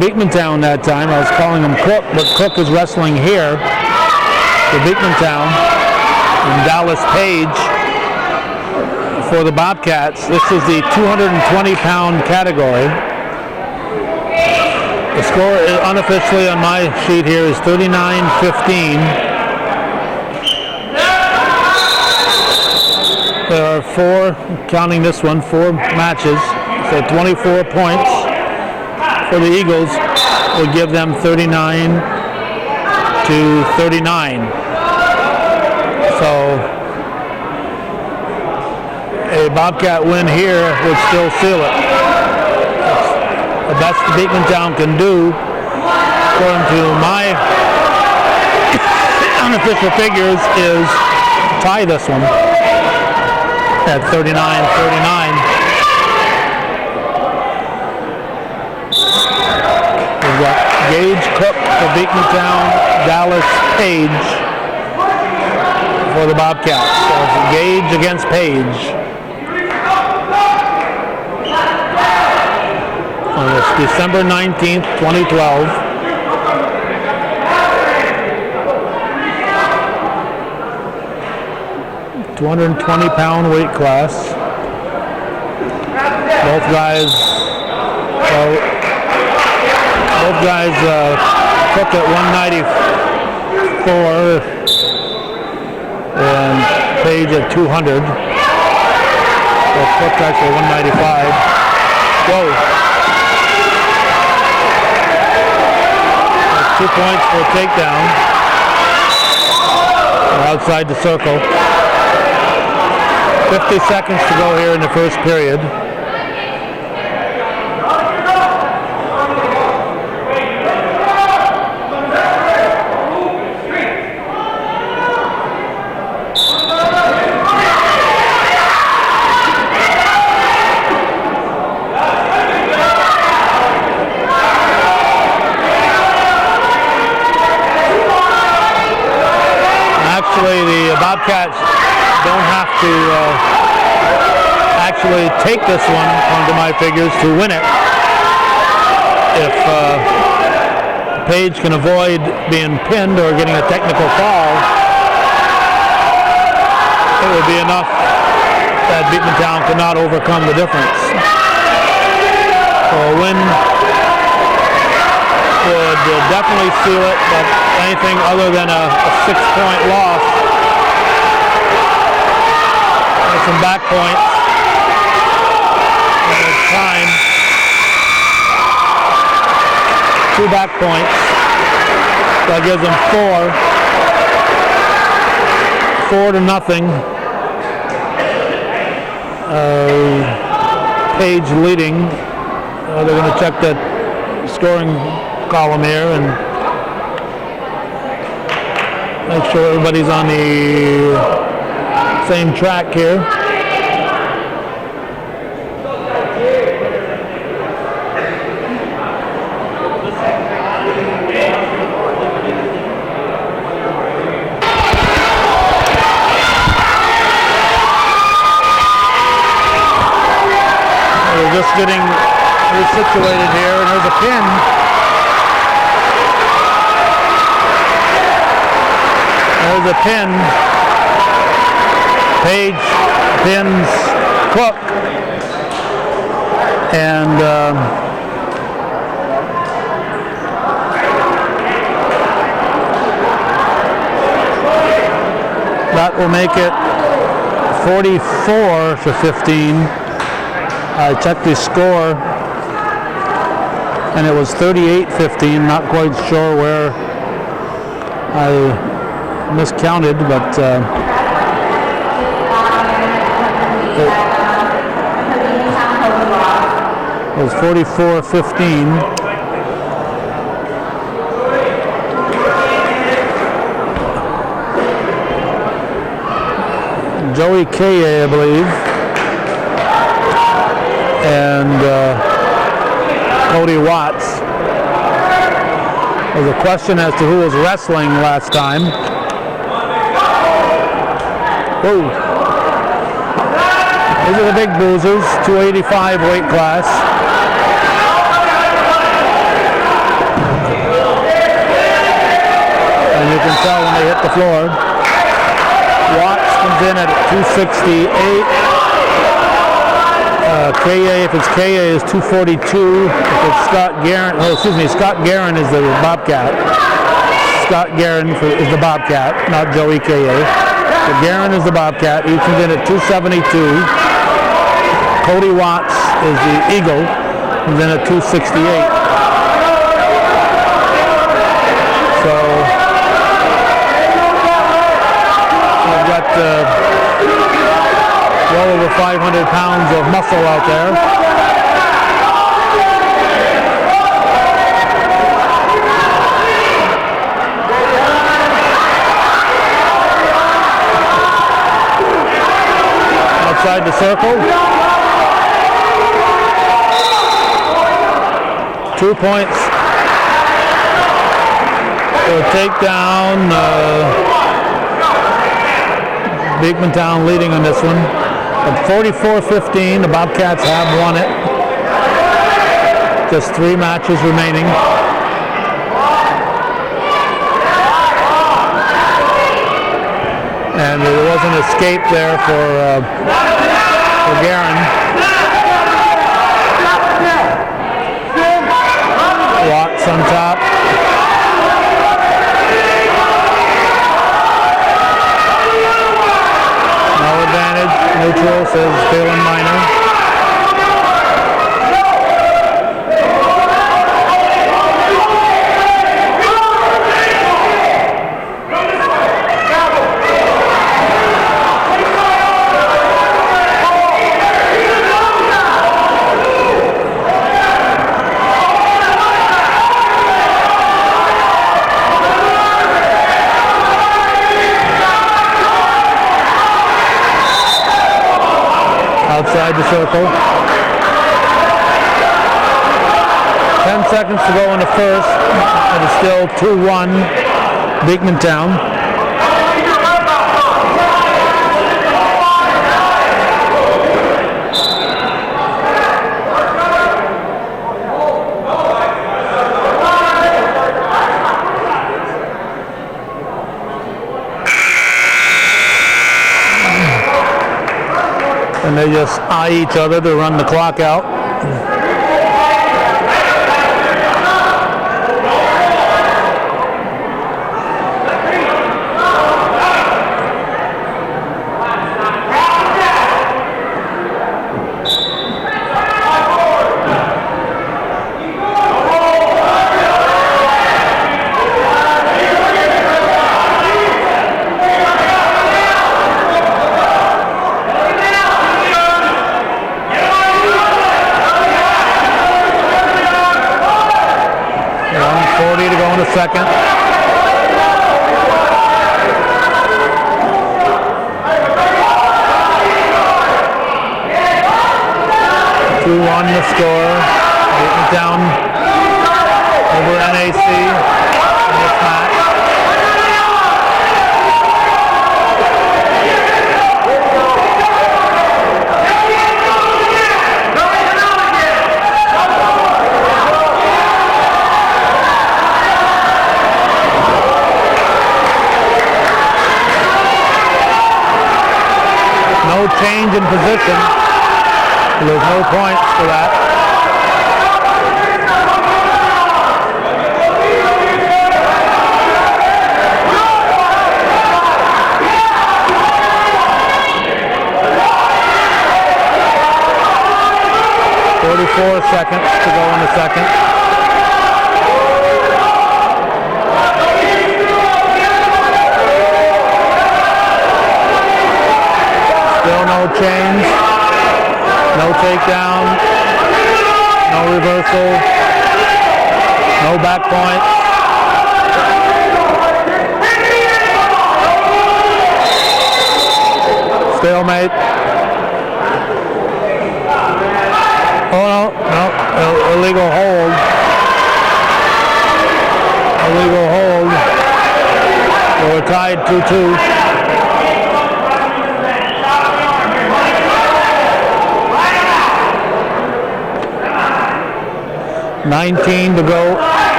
Beekmantown that time. I was calling him Cook, but Cook is wrestling here for Beekmantown. And Dallas Page for the Bobcats. This is the 220-pound category. The score is unofficially on my sheet here is 39-15. There are four, counting this one, 4 matches. So 24 points for the Eagles will give them 39-39. So a Bobcat win here would still seal it. The best Beekmantown can do, according to my unofficial figures, is tie this one at 39-39. We've got Gage, Cook for Beekmantown, Dallas, Page for the Bobcats. So it's Gage against Page. On this December 19th, 2012. £220 weight class. Both guys Cook at 194 and Page at 200. So Cook actually 195. Whoa. 2 points for a takedown. We're outside the circle. 50 seconds to go here in the first period. Actually, the Bobcats don't have to actually take this one, under my figures, to win it. If Page can avoid being pinned or getting a technical fall, it would be enough that Beekmantown cannot overcome the difference. So a win would definitely seal it, but anything other than a 6-point loss, and some back points, and it's time. 2 back points. That gives them 4-0. Page leading. They're going to check that scoring column here and make sure everybody's on the same track here. We're just getting situated here, and there's a pin. There's a pin. Page pins Cook, and that will make it 44-15. I checked the score, and it was 38-15. Not quite sure where I miscounted, but it was 44-15. Joey Kaye, I believe, and Cody Watts. There was a question as to who was wrestling last time. Whoa. These are the big bruisers, 285 weight class. And you can tell when they hit the floor. Watts comes in at 268. KA, if it's KA, is 242. If it's Scott Guerin, Scott Guerin is the Bobcat. Scott Guerin is the Bobcat, not Joey KA. So Guerin is the Bobcat. He comes in at 272. Cody Watts is the Eagle, comes in at 268. So we've got well over 500 pounds of muscle out there. Outside the circle. 2 points. So takedown. Beekmantown leading on this one. At 44-15, the Bobcats have won it. Just 3 matches remaining. And there was an escape there for Guerin. Watts on top. No advantage. Neutral, says Phelan Minor. Outside the circle. 10 seconds to go in the first. It is still 2-1 Beekmantown. And they just eye each other to run the clock out. Second. 2-1 the score. Beekmantown over NAC in this match. No change in position. There's no points for that. Seconds to go in the second. Still no change, no takedown, no reversal, no back point. Stalemate. Oh no, illegal hold. Illegal hold. So we're tied 2-2. 19 to go.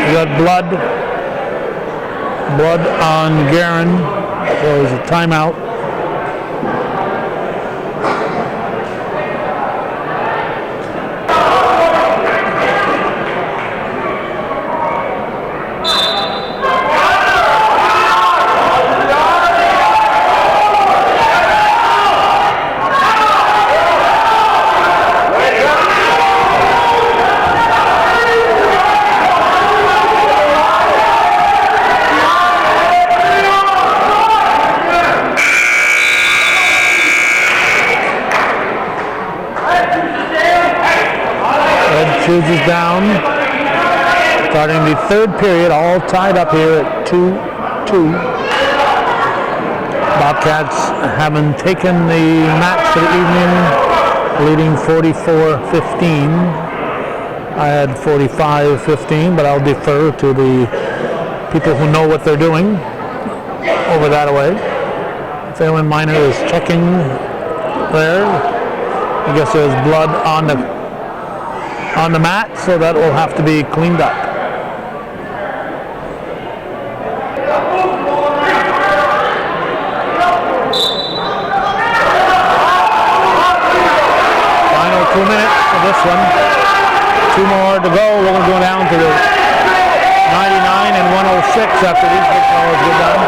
We got blood on Guerin. So it was a timeout. Is down, starting the third period, all tied up here at 2-2. Bobcats having taken the match for the evening, leading 44-15. I had 45-15, but I'll defer to the people who know what they're doing over that way. Phelan Minor is checking there. I guess there's blood on the mat, so that will have to be cleaned up. Final 2 minutes for this one. 2 more to go. We're going to go down to the 99 and 106 after these big calls get done.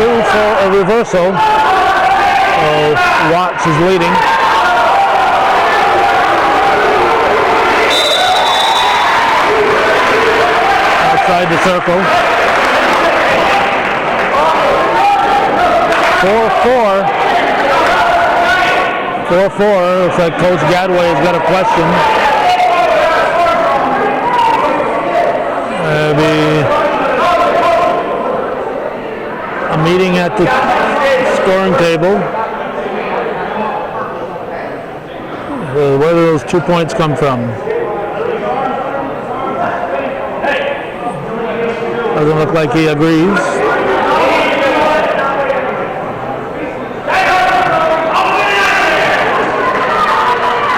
2 for a reversal. So Watts is leading. Outside the circle. 4-4. 4-4. Looks like Coach Gadway has got a question. Be a meeting at the scoring table. Where do those 2 points come from? Doesn't look like he agrees.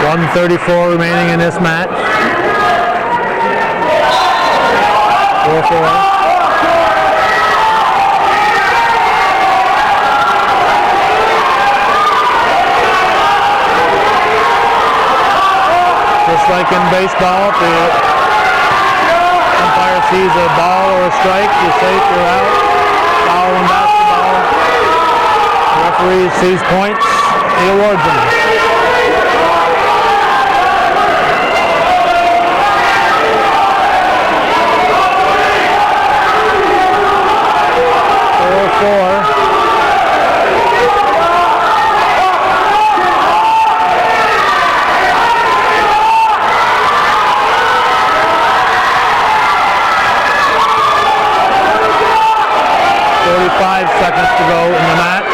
.134 remaining in this match. 4-4. Just like in baseball, if the umpire sees a ball or a strike, you're safe, you're out. Foul in basketball. The referee sees points, he awards them. Seconds to go in the match.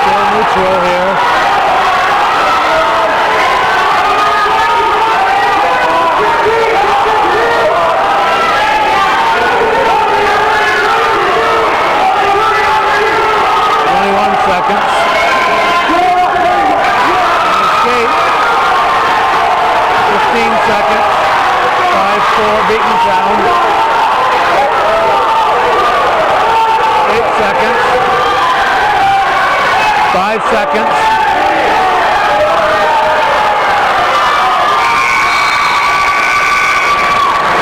Still neutral here. Seconds. Escape. 15 seconds. 5-4 Beekmantown. 8 seconds. 5 seconds.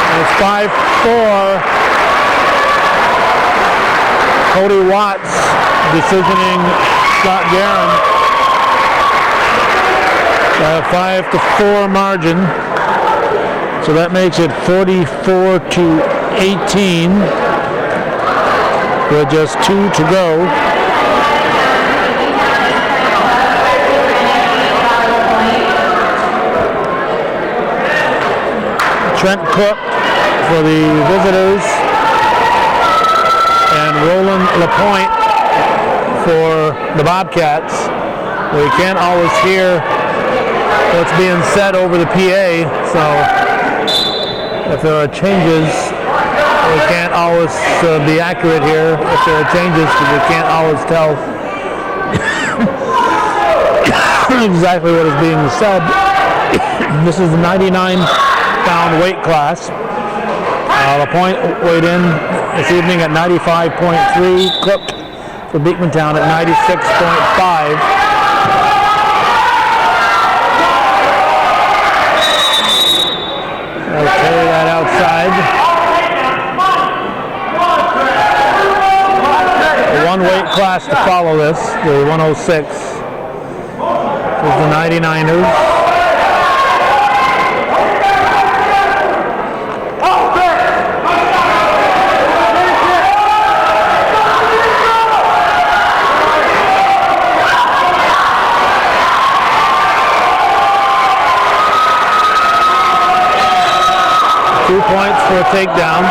And it's 5-4. Cody Watts decisioning Scott Guerin. 5-4 margin. So that makes it 44-18 with just 2 to go. Trent Cook for the visitors and Roland LaPointe for the Bobcats. We can't always hear what's being said over the PA, so if there are changes, we we can't always be accurate here if there are changes because we can't always tell exactly what is being said. This is the 99-pound weight class. LaPointe weighed in this evening at 95.3, Cook for Beekmantown at 96.5. They'll carry that outside. One weight class to follow this, the 106 is the 99ers. Two points for a takedown.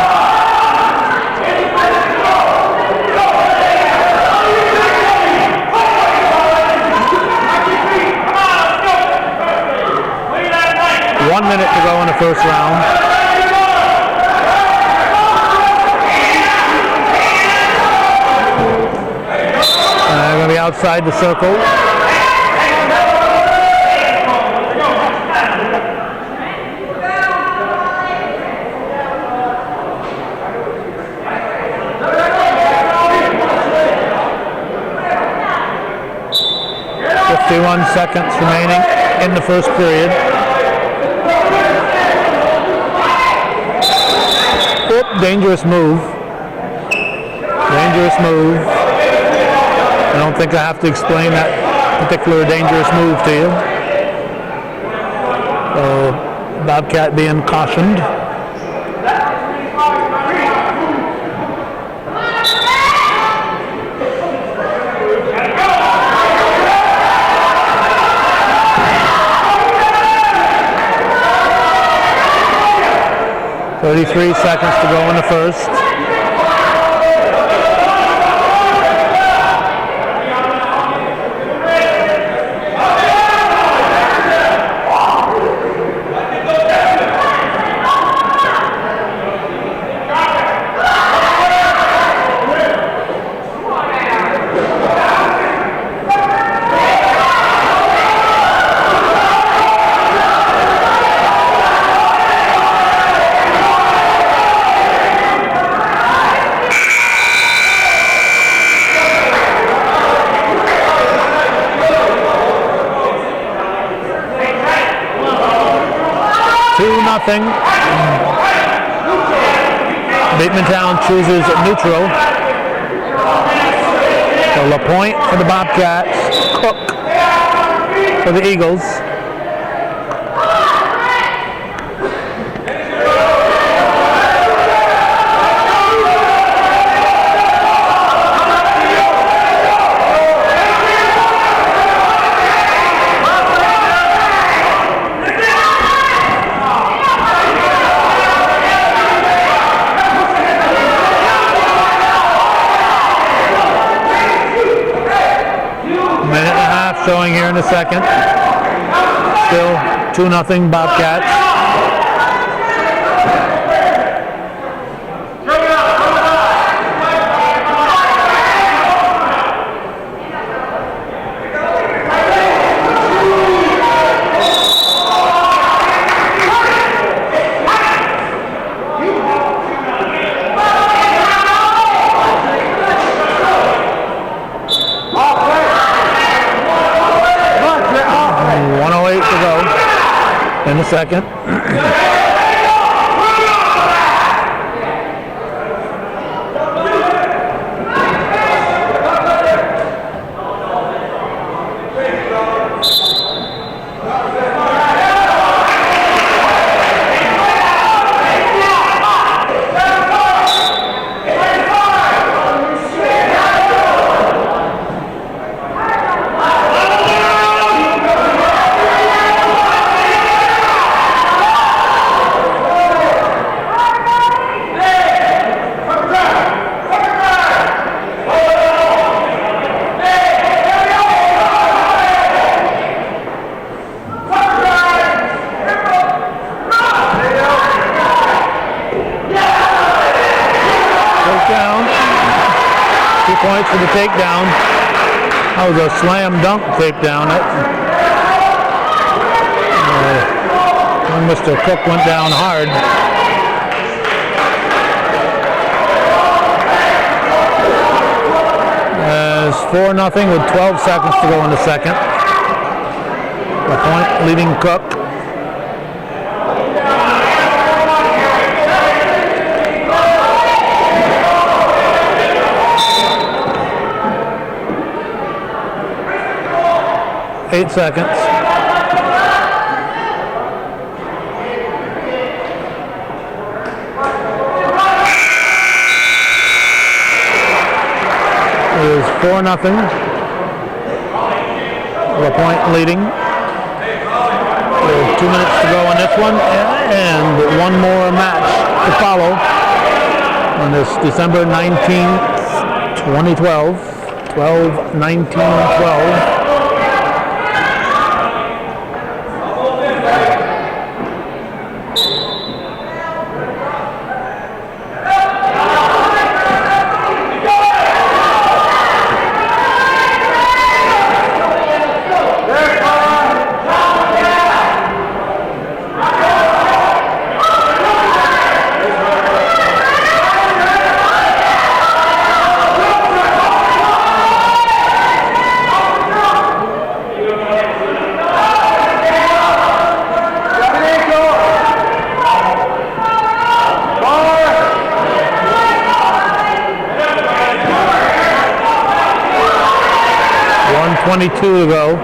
One minute to go in the first round. They're going to be outside the circle. One seconds remaining in the first period. Oop, dangerous move. Dangerous move. I don't think I have to explain that particular dangerous move to you. So, Bobcat being cautioned. .33 seconds to go in the first. Nothing. Beekmantown chooses neutral. So LaPointe for the Bobcats, Cook for the Eagles. Showing here in a second. Still 2-0 Bobcats. In a second. points for the takedown. That was a slam dunk takedown. Mr. Cook went down hard. It's 4-0 with 12 seconds to go in the second. A point leading Cook. Eight seconds. It is 4-0. A point leading. 2 minutes to go on this one, and one more match to follow on this December 19th, 2012. 12-19-12. .22 to go.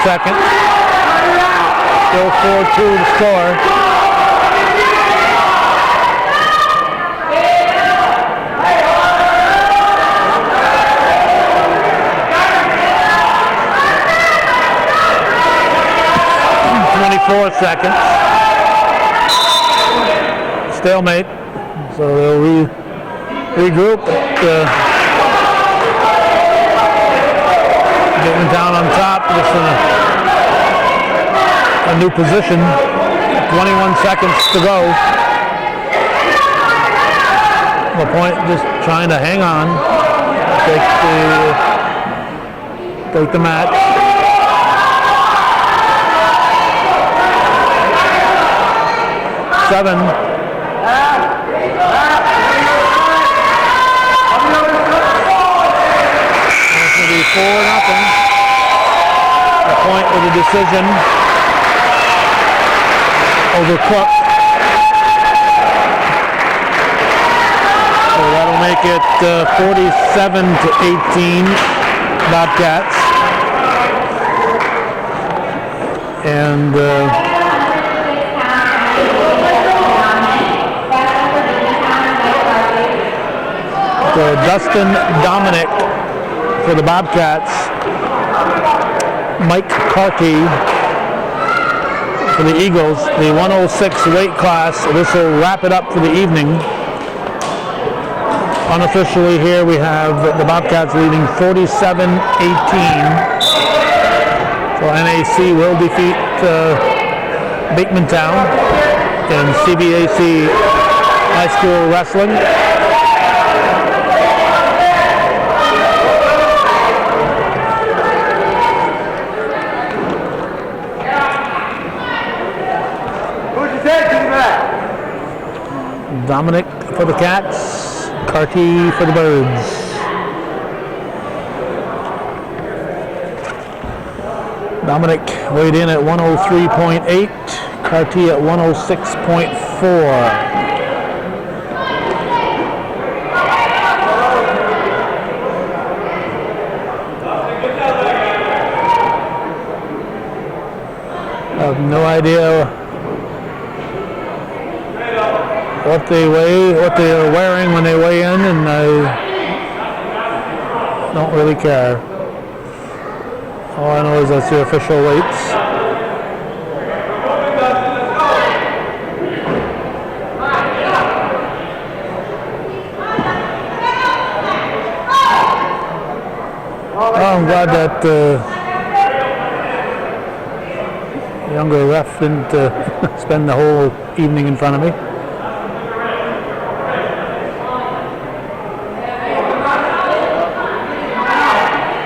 Seconds. Still 4-2 to score. Seconds. Stalemate. So they'll regroup. Beekmantown on top, just in a new position. 21 seconds to go. The point just trying to hang on. Take the match. Seven. It's going to be 4-0. A point with a decision over Cook. So that'll make it 47-18 Bobcats. And so Dustin Dominic for the Bobcats, Mike Carkey for the Eagles, the 106 weight class. This will wrap it up for the evening. Unofficially here we have the Bobcats leading 47-18. So NAC will defeat Beekmantown in CBAC High School Wrestling. Dominic for the Cats, Carty for the Birds. Dominic weighed in at 103.8, Carty at 106.4. I have no idea what they are wearing when they weigh in, and I don't really care. All I know is that's the official weights. I'm glad that the younger ref didn't spend the whole evening in front of me.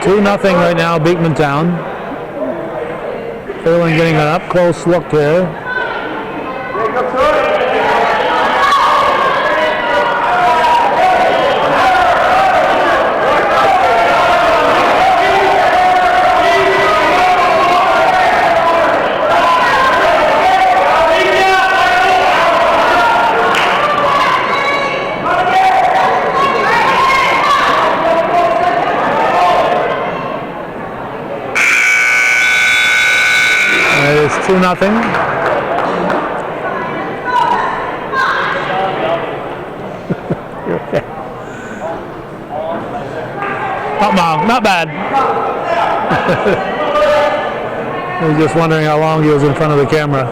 Two nothing right now, Beekmantown. Fairly getting an up close look here. It's 2-0. Okay. Not bad. I was just wondering how long he was in front of the camera.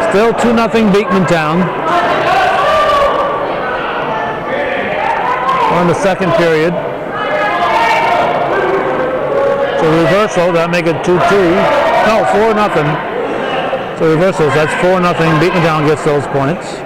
Still 2-0 Beekmantown. On the second period. So reversal, that'll make it 2-2. No, 4-0. So reversals, that's 4-0. Beekmantown gets those points.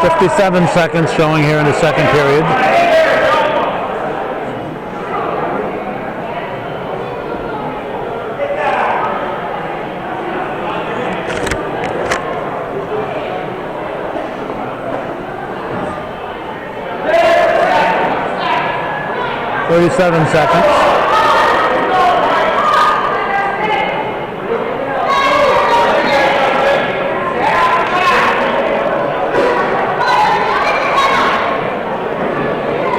.57 seconds showing here in the second period. .37 seconds.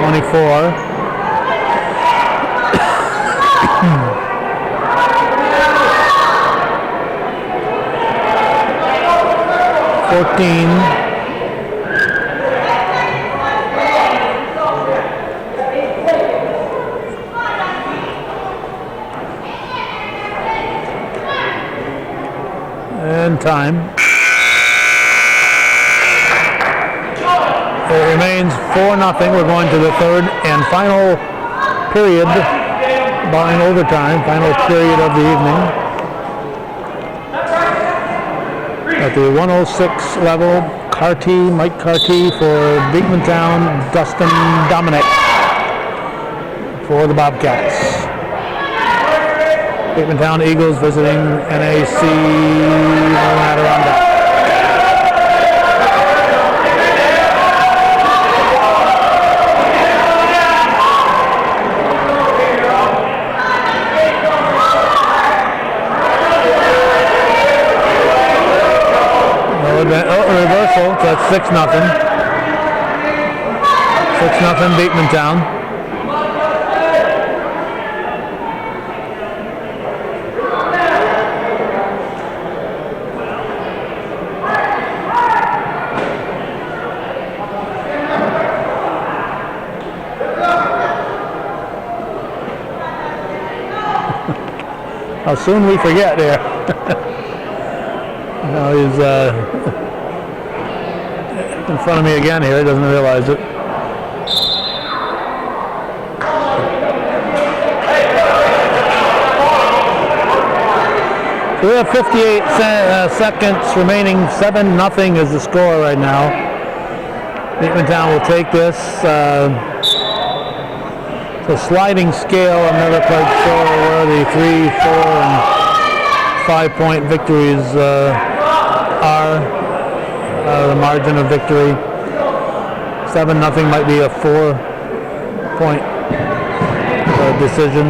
.24. 14. And time. It remains 4-0. We're going to the third and final period, barring overtime, final period of the evening. At the 106 level, Mike Carty for Beekmantown, Dustin Dominic for the Bobcats. Beekmantown Eagles visiting NAC Adirondack. Reversal, so that's 6-0. 6-0 Beekmantown. How soon we forget there. Now he's in front of me again here. He doesn't realize it. We have 58 seconds remaining. 7-0 is the score right now. Beekmantown will take this. It's a sliding scale. I'm never quite sure where the 3, 4, and 5-point victories are. The margin of victory. 7-0 might be a 4-point decision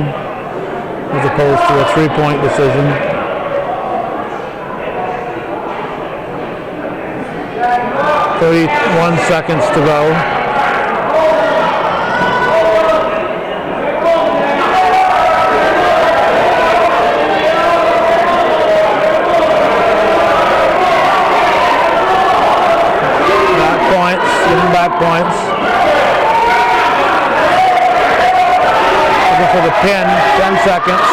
as opposed to a 3-point decision. "31 seconds to go. Back points. Looking for the pin. 10 seconds.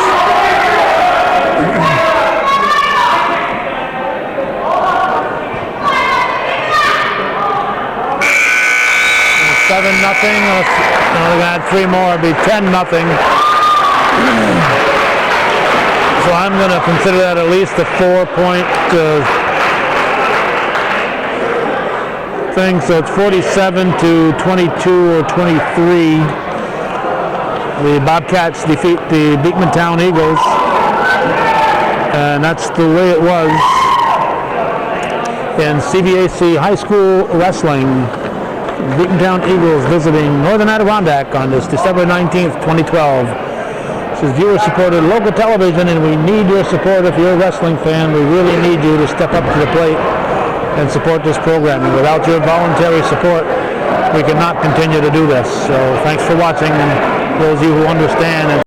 7-0. We're gonna add 3 more. It'll be 10-0. So I'm gonna consider that at least a 4-point thing. So it's 47-22 or 23. The Bobcats defeat the Beekmantown Eagles, and that's the way it was in CVAC High School Wrestling. Beekmantown Eagles visiting Northern Adirondack on this December 19th, 2012. This is viewer-supported local television, and we need your support. If you're a wrestling fan, we really need you to step up to the plate and support this programming. Without your voluntary support, we cannot continue to do this. So thanks for watching, and those of you who understand and